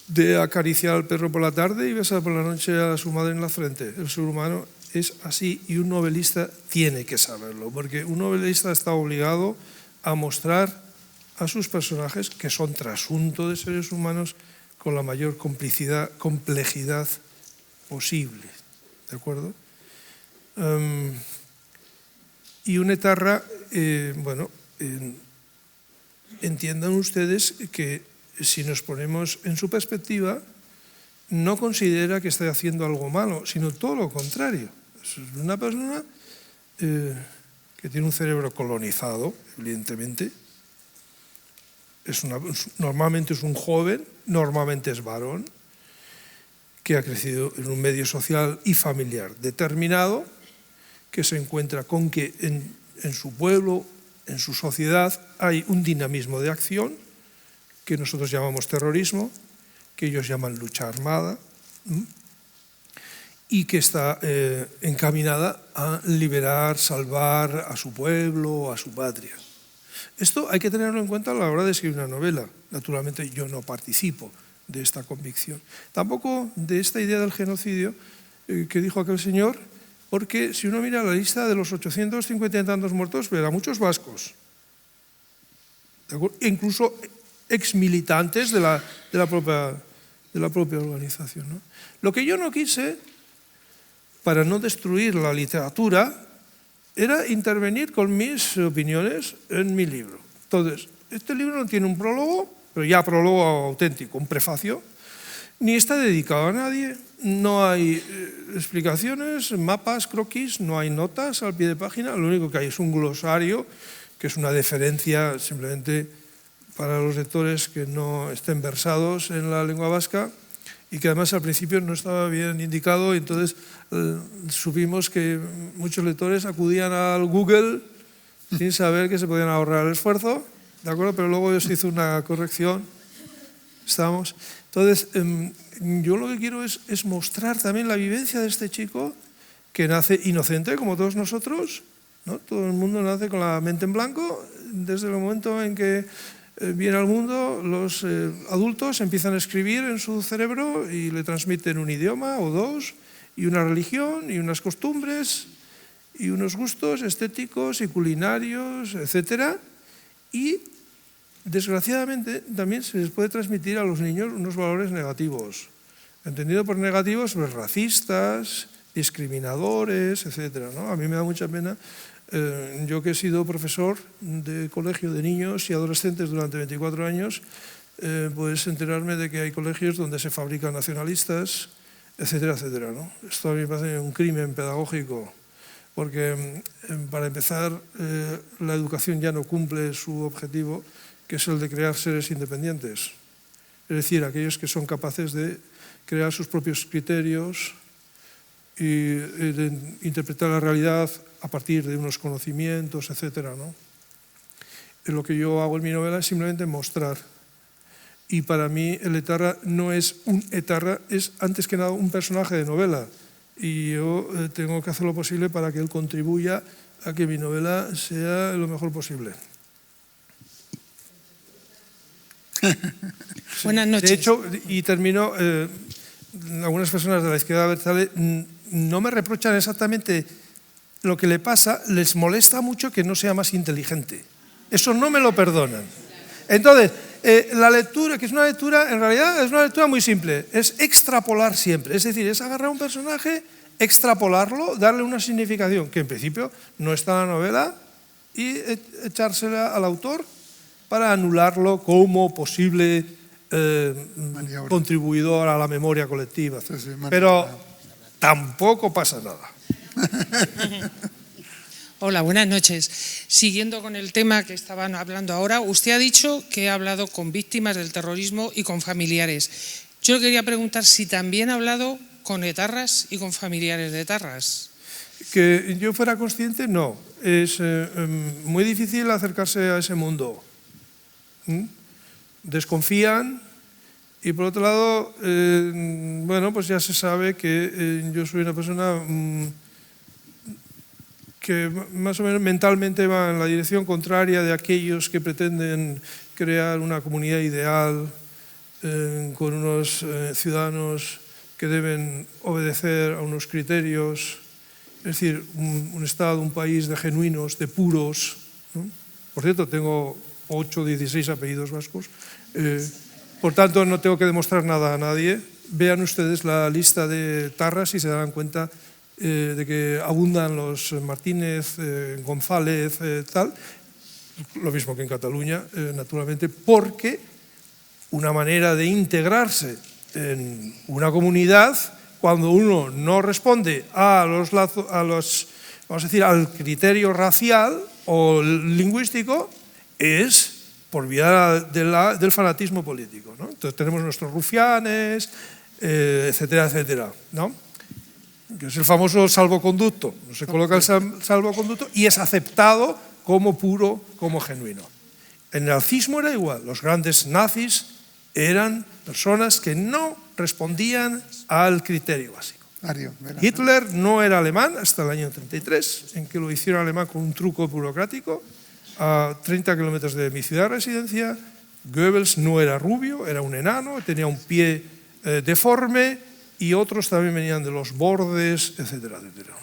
de acariciar al perro por la tarde y besar por la noche a su madre en la frente. El ser humano es así y un novelista tiene que saberlo, porque un novelista está obligado a mostrar a sus personajes, que son trasunto de seres humanos, con la mayor complejidad posible. ¿De acuerdo? Y un etarra, entiendan ustedes que si nos ponemos en su perspectiva, no considera que esté haciendo algo malo, sino todo lo contrario. Es una persona que tiene un cerebro colonizado, evidentemente. Normalmente es un joven, normalmente es varón, que ha crecido en un medio social y familiar determinado, que se encuentra con que en su pueblo, en su sociedad, hay un dinamismo de acción que nosotros llamamos terrorismo, que ellos llaman lucha armada, y que está encaminada a liberar, salvar a su pueblo, a su patria. Esto hay que tenerlo en cuenta a la hora de escribir una novela. Naturalmente yo no participo de esta convicción. Tampoco de esta idea del genocidio que dijo aquel señor, porque si uno mira la lista de los 850 y tantos muertos, verá muchos vascos. E incluso exmilitantes de la propia organización, ¿no? Lo que yo no quise, para no destruir la literatura, era intervenir con mis opiniones en mi libro. Entonces, este libro no tiene un prólogo, pero ya prólogo auténtico, un prefacio, ni está dedicado a nadie, no hay explicaciones, mapas, croquis, no hay notas al pie de página, lo único que hay es un glosario, que es una deferencia simplemente para los lectores que no estén versados en la lengua vasca, y que además al principio no estaba bien indicado, y entonces supimos que muchos lectores acudían al Google sin saber que se podían ahorrar el esfuerzo, ¿de acuerdo? Pero luego se hizo una corrección ¿Estamos? Entonces, yo lo que quiero es mostrar también la vivencia de este chico que nace inocente, como todos nosotros, ¿no? Todo el mundo nace con la mente en blanco. Desde el momento en que viene al mundo, los adultos empiezan a escribir en su cerebro y le transmiten un idioma o dos, y una religión, y unas costumbres, y unos gustos estéticos y culinarios, etc. Y, desgraciadamente, también se les puede transmitir a los niños unos valores negativos. Entendido por negativos, pues, racistas, discriminadores, etc., ¿no? A mí me da mucha pena. Yo que he sido profesor de colegio de niños y adolescentes durante 24 años, pues enterarme de que hay colegios donde se fabrican nacionalistas, etcétera, etcétera, ¿no? Esto a mí me parece un crimen pedagógico, porque para empezar la educación ya no cumple su objetivo, que es el de crear seres independientes, es decir, aquellos que son capaces de crear sus propios criterios y de interpretar la realidad a partir de unos conocimientos, etcétera, ¿no? Lo que yo hago en mi novela es simplemente mostrar. Y para mí el etarra no es un etarra, es antes que nada un personaje de novela. Y yo tengo que hacer lo posible para que él contribuya a que mi novela sea lo mejor posible. Buenas noches. De hecho, y termino, algunas personas de la izquierda Abertzale no me reprochan exactamente lo que le pasa, les molesta mucho que no sea más inteligente. Eso no me lo perdonan. Entonces, la lectura, que es una lectura, en realidad es una lectura muy simple, es extrapolar siempre, es decir, es agarrar un personaje, extrapolarlo, darle una significación que en principio no está en la novela y echársela al autor para anularlo como posible contribuidor a la memoria colectiva. Pero tampoco pasa nada. Hola, buenas noches. Siguiendo con el tema que estaban hablando ahora, usted ha dicho que ha hablado con víctimas del terrorismo y con familiares. Yo quería preguntar si también ha hablado con etarras y con familiares de etarras. Que yo fuera consciente, no. Es muy difícil acercarse a ese mundo. Desconfían y, por otro lado, bueno, pues ya se sabe que yo soy una persona que más o menos mentalmente va en la dirección contraria de aquellos que pretenden crear una comunidad ideal con unos ciudadanos que deben obedecer a unos criterios, es decir, un Estado, un país de genuinos, de puros, ¿no? Por cierto, tengo 8 o 16 apellidos vascos, por tanto no tengo que demostrar nada a nadie. Vean ustedes la lista de etarras y se darán cuenta de que abundan los Martínez, González, tal, lo mismo que en Cataluña, naturalmente, porque una manera de integrarse en una comunidad, cuando uno no responde vamos a decir, al criterio racial o lingüístico, es por vía del fanatismo político, ¿no? Entonces tenemos nuestros rufianes, etcétera, etcétera, ¿no? Que es el famoso salvoconducto. Se coloca el salvoconducto y es aceptado como puro, como genuino. En el nazismo era igual. Los grandes nazis eran personas que no respondían al criterio básico. Hitler no era alemán hasta el año 33, en que lo hicieron alemán con un truco burocrático, a 30 kilómetros de mi ciudad de residencia. Goebbels no era rubio, era un enano, tenía un pie deforme, y otros también venían de los bordes, etcétera, etcétera.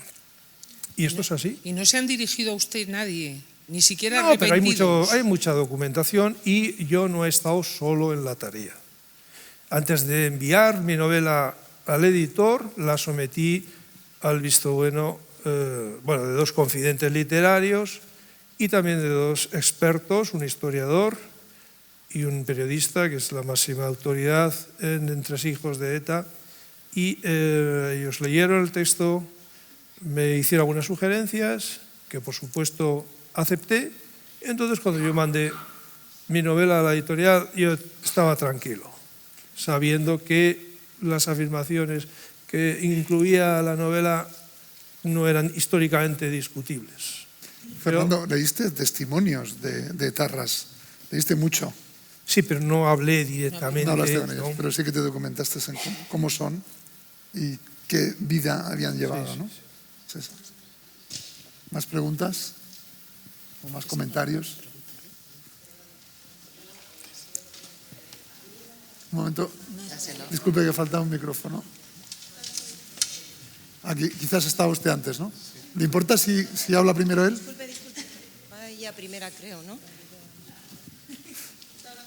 Y esto es así. ¿Y no se han dirigido a usted nadie? Ni siquiera no, pero arrepentidos. hay mucha documentación y yo no he estado solo en la tarea. Antes de enviar mi novela al editor, la sometí al visto bueno, de 2 confidentes literarios y también de 2 expertos, un historiador y un periodista, que es la máxima autoridad en entresijos de ETA. Y ellos leyeron el texto, me hicieron algunas sugerencias que por supuesto acepté. Entonces cuando yo mandé mi novela a la editorial yo estaba tranquilo, sabiendo que las afirmaciones que incluía la novela no eran históricamente discutibles. Fernando, leíste testimonios de etarras, leíste mucho. Sí, pero no hablé directamente. No hablaste con ellos, pero sí que te documentaste en cómo son y qué vida habían llevado, ¿no? Es eso. ¿Más preguntas? ¿O más comentarios? Un momento. Disculpe que falta un micrófono. Aquí, quizás estaba usted antes, ¿no? ¿Le importa si habla primero él? Disculpe. Vaya primera, creo, ¿no?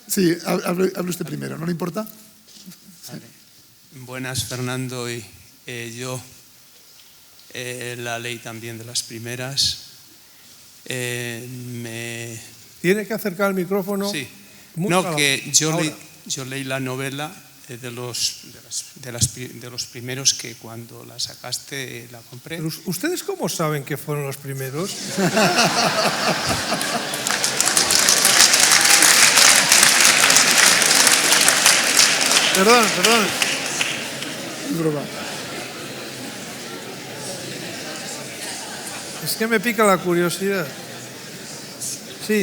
Sí, hable usted primero, ¿no le importa? Sí. Buenas, Fernando. Y yo la leí también de las primeras. ¿Tiene que acercar el micrófono? Sí. No, que yo leí la novela de los primeros, que cuando la sacaste la compré. ¿Pero ustedes cómo saben que fueron los primeros? Perdón. Broma. Es que me pica la curiosidad. Sí.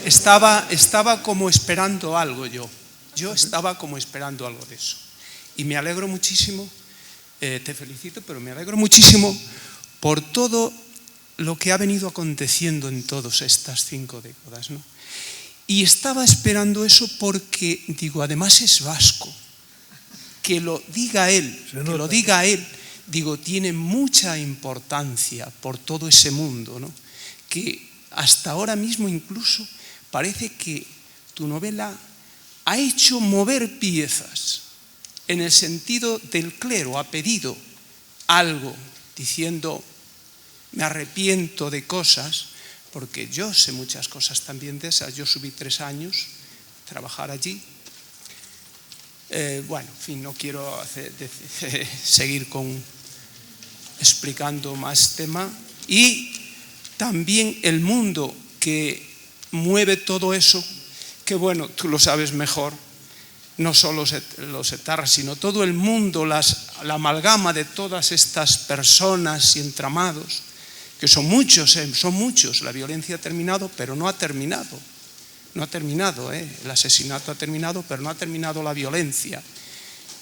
Estaba como esperando algo yo. Yo estaba como esperando algo de eso. Y me alegro muchísimo, te felicito, pero me alegro muchísimo por todo lo que ha venido aconteciendo en todas estas 5 décadas, ¿no? Y estaba esperando eso porque, digo, además es vasco. Que lo diga él, digo, tiene mucha importancia por todo ese mundo, ¿no? Que hasta ahora mismo incluso parece que tu novela ha hecho mover piezas, en el sentido del clero, ha pedido algo, diciendo, me arrepiento de cosas, porque yo sé muchas cosas también de esas. Yo subí 3 años a trabajar allí. Bueno, en fin, no quiero seguir explicando más tema. Y también el mundo que mueve todo eso, que bueno, tú lo sabes mejor, no solo los etarras, sino todo el mundo, la amalgama de todas estas personas y entramados, que son muchos, la violencia ha terminado, pero no ha terminado. No ha terminado, el asesinato ha terminado, pero no ha terminado la violencia.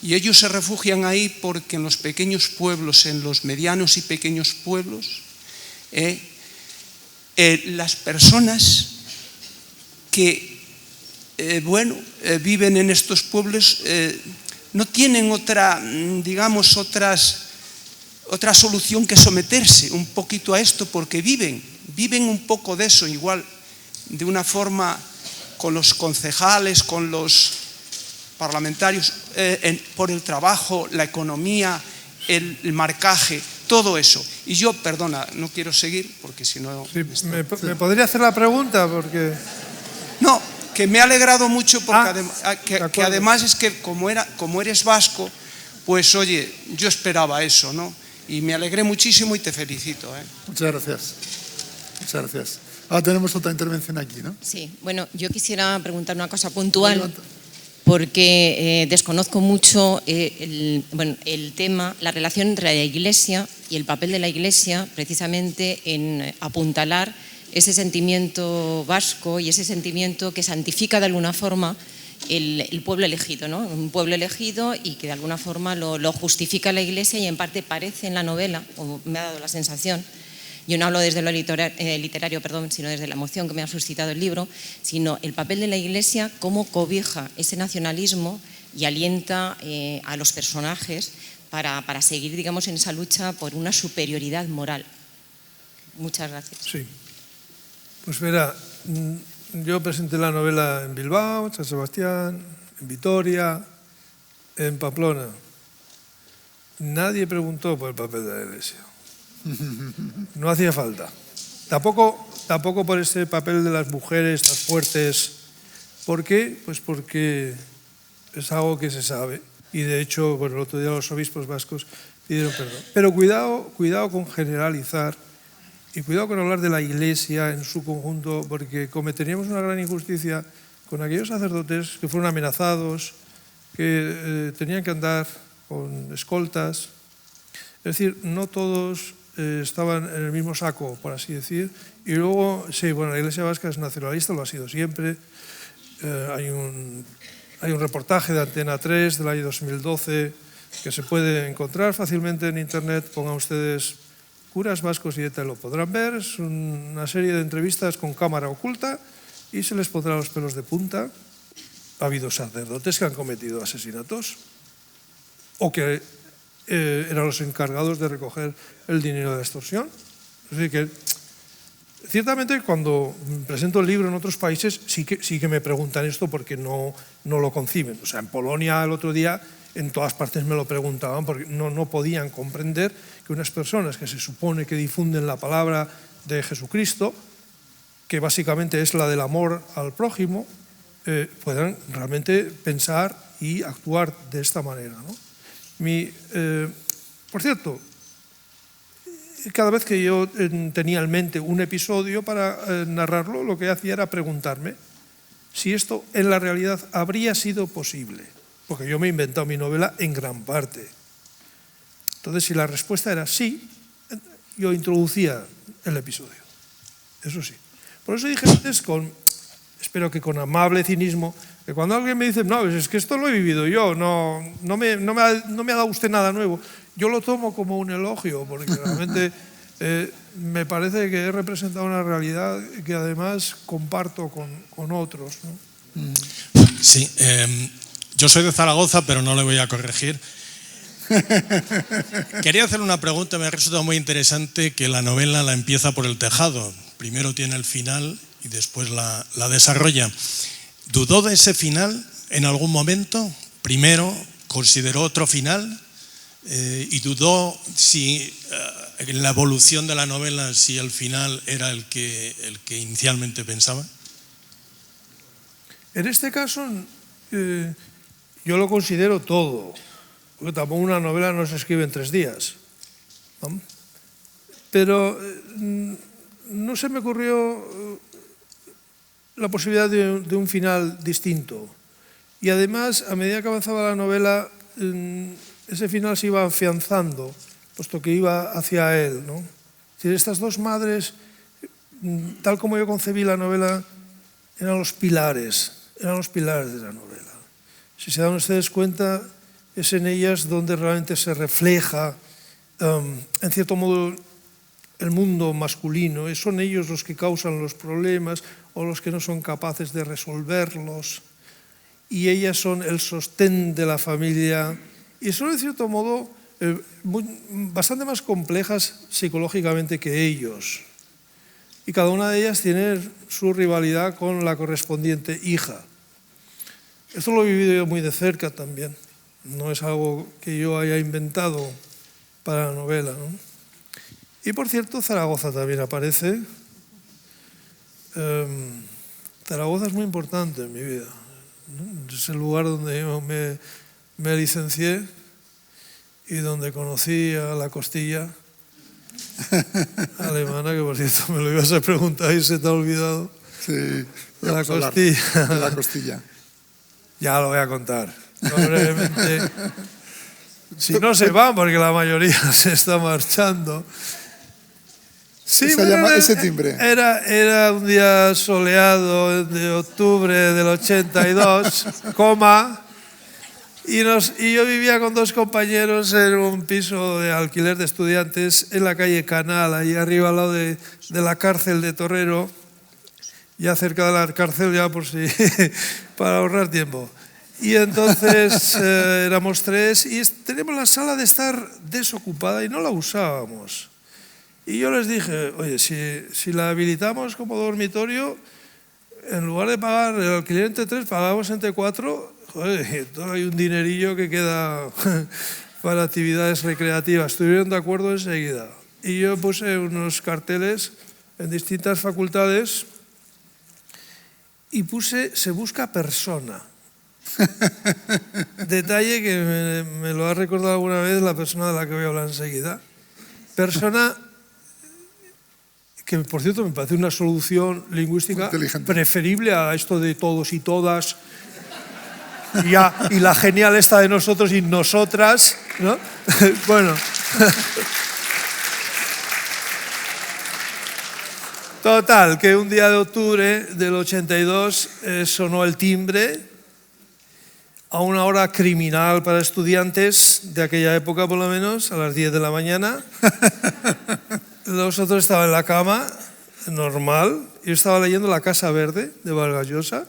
Y ellos se refugian ahí porque en los pequeños pueblos, en los medianos y pequeños pueblos, las personas que viven en estos pueblos no tienen otra solución que someterse un poquito a esto, porque viven un poco de eso, igual, de una forma, con los concejales, con los parlamentarios, por el trabajo, la economía, el marcaje, todo eso. Y yo, perdona, no quiero seguir porque si no... Sí, ¿me podría hacer la pregunta? Porque... No, que me ha alegrado mucho porque que además es que como eres vasco, pues oye, yo esperaba eso, ¿no? Y me alegré muchísimo y te felicito. Muchas gracias. Muchas gracias. Ahora tenemos otra intervención aquí, ¿no? Sí, bueno, yo quisiera preguntar una cosa puntual, porque desconozco mucho el tema, la relación entre la Iglesia y el papel de la Iglesia precisamente en apuntalar ese sentimiento vasco y ese sentimiento que santifica de alguna forma el pueblo elegido, ¿no? Un pueblo elegido y que de alguna forma lo justifica la Iglesia, y en parte parece en la novela, o me ha dado la sensación. Yo no hablo desde lo literario, sino desde la emoción que me ha suscitado el libro, sino el papel de la Iglesia, cómo cobija ese nacionalismo y alienta a los personajes para seguir, digamos, en esa lucha por una superioridad moral. Muchas gracias. Sí. Pues verá, yo presenté la novela en Bilbao, en San Sebastián, en Vitoria, en Pamplona. Nadie preguntó por el papel de la Iglesia. No hacía falta. Tampoco por ese papel de las mujeres tan fuertes. ¿Por qué? Pues porque es algo que se sabe. Y de hecho, bueno, el otro día los obispos vascos pidieron perdón. Pero cuidado con generalizar y cuidado con hablar de la Iglesia en su conjunto, porque cometeríamos una gran injusticia con aquellos sacerdotes que fueron amenazados, que tenían que andar con escoltas. Es decir, no todos estaban en el mismo saco, por así decir. Y luego, sí, bueno, la Iglesia vasca es nacionalista, lo ha sido siempre. Hay un reportaje de Antena 3 del año 2012 que se puede encontrar fácilmente en internet. Pongan ustedes curas vascos y ETA, lo podrán ver. Es una serie de entrevistas con cámara oculta y se les pondrá los pelos de punta. Ha habido sacerdotes que han cometido asesinatos o que eran los encargados de recoger el dinero de la extorsión. Es decir, que ciertamente cuando presento el libro en otros países sí que me preguntan esto porque no lo conciben. O sea, en Polonia el otro día en todas partes me lo preguntaban porque no podían comprender que unas personas que se supone que difunden la palabra de Jesucristo, que básicamente es la del amor al prójimo, puedan realmente pensar y actuar de esta manera, ¿no? Por cierto, cada vez que yo tenía en mente un episodio para narrarlo, lo que hacía era preguntarme si esto en la realidad habría sido posible, porque yo me he inventado mi novela en gran parte. Entonces, si la respuesta era sí, yo introducía el episodio. Eso sí. Por eso dije antes, espero que con amable cinismo, que cuando alguien me dice, no, es que esto lo he vivido yo, no me ha dado usted nada nuevo, yo lo tomo como un elogio, porque realmente me parece que he representado una realidad que además comparto con otros, ¿no? Sí, yo soy de Zaragoza, pero no le voy a corregir. Quería hacer una pregunta, me ha resultado muy interesante que la novela la empieza por el tejado. Primero tiene el final y después la desarrolla. ¿Dudó de ese final en algún momento? Primero, ¿consideró otro final? ¿Y dudó si en la evolución de la novela si el final era el que inicialmente pensaba? En este caso, yo lo considero todo, porque tampoco una novela no se escribe en 3 días, ¿no? Pero no se me ocurrió la posibilidad de un final distinto. Y además, a medida que avanzaba la novela, ese final se iba afianzando, puesto que iba hacia él, ¿no? Es decir, estas dos madres, tal como yo concebí la novela, eran los pilares de la novela. Si se dan ustedes cuenta, es en ellas donde realmente se refleja, en cierto modo, el mundo masculino. Son ellos los que causan los problemas o los que no son capaces de resolverlos. Y ellas son el sostén de la familia y son, en cierto modo, bastante más complejas psicológicamente que ellos. Y cada una de ellas tiene su rivalidad con la correspondiente hija. Esto lo he vivido yo muy de cerca también. No es algo que yo haya inventado para la novela, ¿no? Y por cierto, Zaragoza también aparece. Zaragoza es muy importante en mi vida, ¿no? Es el lugar donde yo me licencié y donde conocí a la costilla alemana, que por cierto me lo ibas a preguntar y se te ha olvidado. Sí, la costilla. De la costilla. Ya lo voy a contar. Brevemente. Si no se van, porque la mayoría se está marchando. Sí, ese timbre. Era un día soleado de octubre del 82, y yo vivía con 2 compañeros en un piso de alquiler de estudiantes en la calle Canal, ahí arriba al lado de la cárcel de Torrero, ya cerca de la cárcel, ya por si, para ahorrar tiempo. Y entonces éramos 3 y teníamos la sala de estar desocupada y no la usábamos. Y yo les dije, oye, si la habilitamos como dormitorio, en lugar de pagar el alquiler entre 3, pagamos entre 4, joder, hay un dinerillo que queda para actividades recreativas. Estuvieron de acuerdo enseguida. Y yo puse unos carteles en distintas facultades y puse, se busca persona. Detalle que me lo ha recordado alguna vez la persona de la que voy a hablar enseguida. Persona que, por cierto, me parece una solución lingüística preferible a esto de todos y todas, y la genial esta de nosotros y nosotras, ¿no? Bueno. Total, que un día de octubre del 82 sonó el timbre a una hora criminal para estudiantes de aquella época, por lo menos, a las 10 de la mañana. Nosotros estábamos en la cama, normal. Yo estaba leyendo La Casa Verde de Vargas Llosa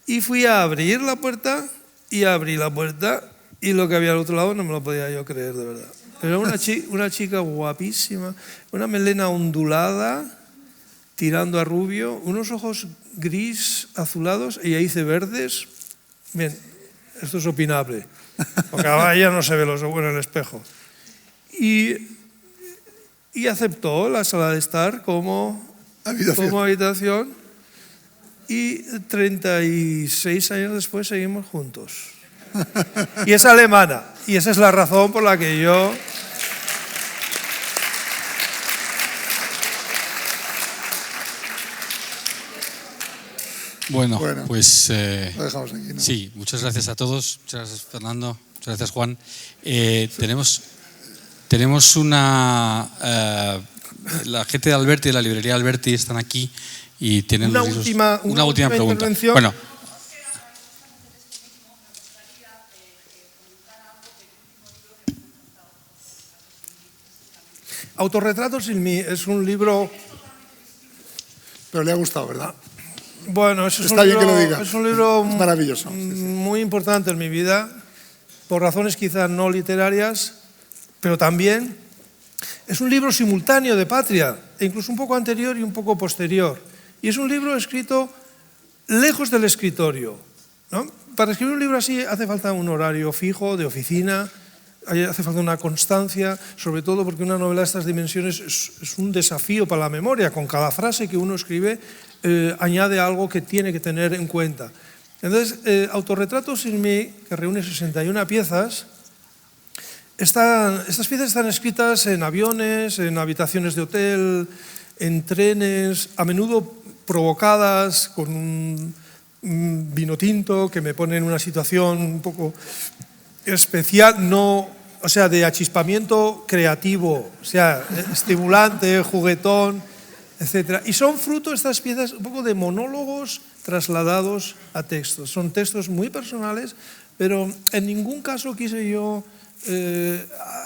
y fui a abrir la puerta y abrí la puerta y lo que había al otro lado no me lo podía yo creer, de verdad. Era una chica guapísima, una melena ondulada, tirando a rubio, unos ojos gris azulados y ahí hice verdes. Bien, esto es opinable, porque ahora ya no se ve los ojos en el espejo. Y aceptó la sala de estar como habitación y 36 años después seguimos juntos. Y es alemana, y esa es la razón por la que yo... Bueno, pues lo dejamos aquí, ¿no? Sí, muchas gracias a todos, muchas gracias Fernando, muchas gracias Juan. Tenemos una... la gente de Alberti, de la librería Alberti, están aquí y tienen una última pregunta. Bueno. Autorretratos sin mí es un libro... Pero le ha gustado, ¿verdad? Bueno, eso Está bien que lo diga. Es un libro maravilloso, muy importante en mi vida, por razones quizás no literarias, pero también es un libro simultáneo de Patria, e incluso un poco anterior y un poco posterior. Y es un libro escrito lejos del escritorio, ¿no? Para escribir un libro así hace falta un horario fijo de oficina, hace falta una constancia, sobre todo porque una novela de estas dimensiones es un desafío para la memoria. Con cada frase que uno escribe añade algo que tiene que tener en cuenta. Entonces, Autorretratos sin mí, que reúne 61 piezas, estas piezas están escritas en aviones, en habitaciones de hotel, en trenes, a menudo provocadas con un vino tinto que me pone en una situación un poco especial, o sea, de achispamiento creativo, o sea, estimulante, juguetón, etc. Y son fruto estas piezas un poco de monólogos trasladados a textos. Son textos muy personales, pero en ningún caso quise yo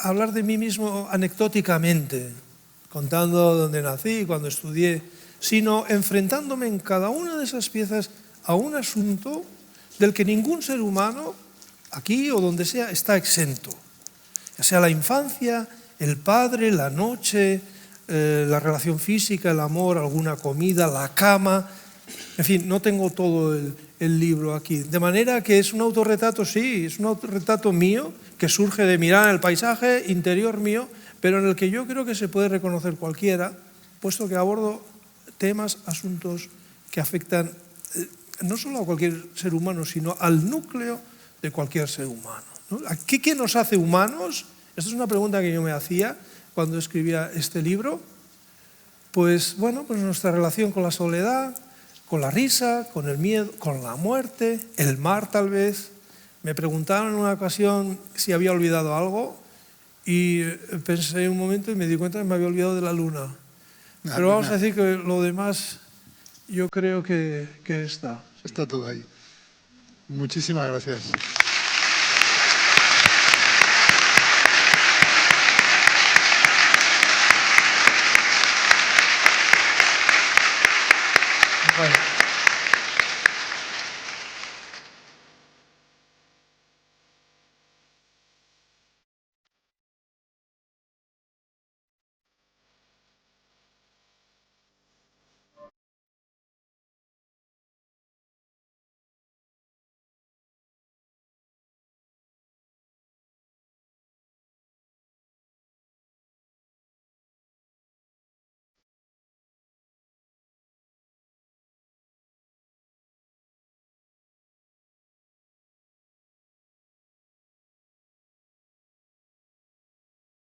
hablar de mí mismo anecdóticamente, contando dónde nací, cuando estudié, sino enfrentándome en cada una de esas piezas a un asunto del que ningún ser humano, aquí o donde sea, está exento. Ya sea la infancia, el padre, la noche, la relación física, el amor, alguna comida, la cama. En fin, no tengo todo el libro aquí. De manera que es un autorretrato, sí, es un autorretrato mío, que surge de mirar el paisaje interior mío, pero en el que yo creo que se puede reconocer cualquiera, puesto que abordo temas, asuntos que afectan no solo a cualquier ser humano, sino al núcleo de cualquier ser humano, ¿no? ¿Qué nos hace humanos? Esta es una pregunta que yo me hacía cuando escribía este libro. Pues bueno, pues nuestra relación con la soledad, con la risa, con el miedo, con la muerte, el mar tal vez. Me preguntaron en una ocasión si había olvidado algo y pensé un momento y me di cuenta que me había olvidado de la luna. Pero vamos a decir que lo demás yo creo que está. Está todo ahí. Muchísimas gracias.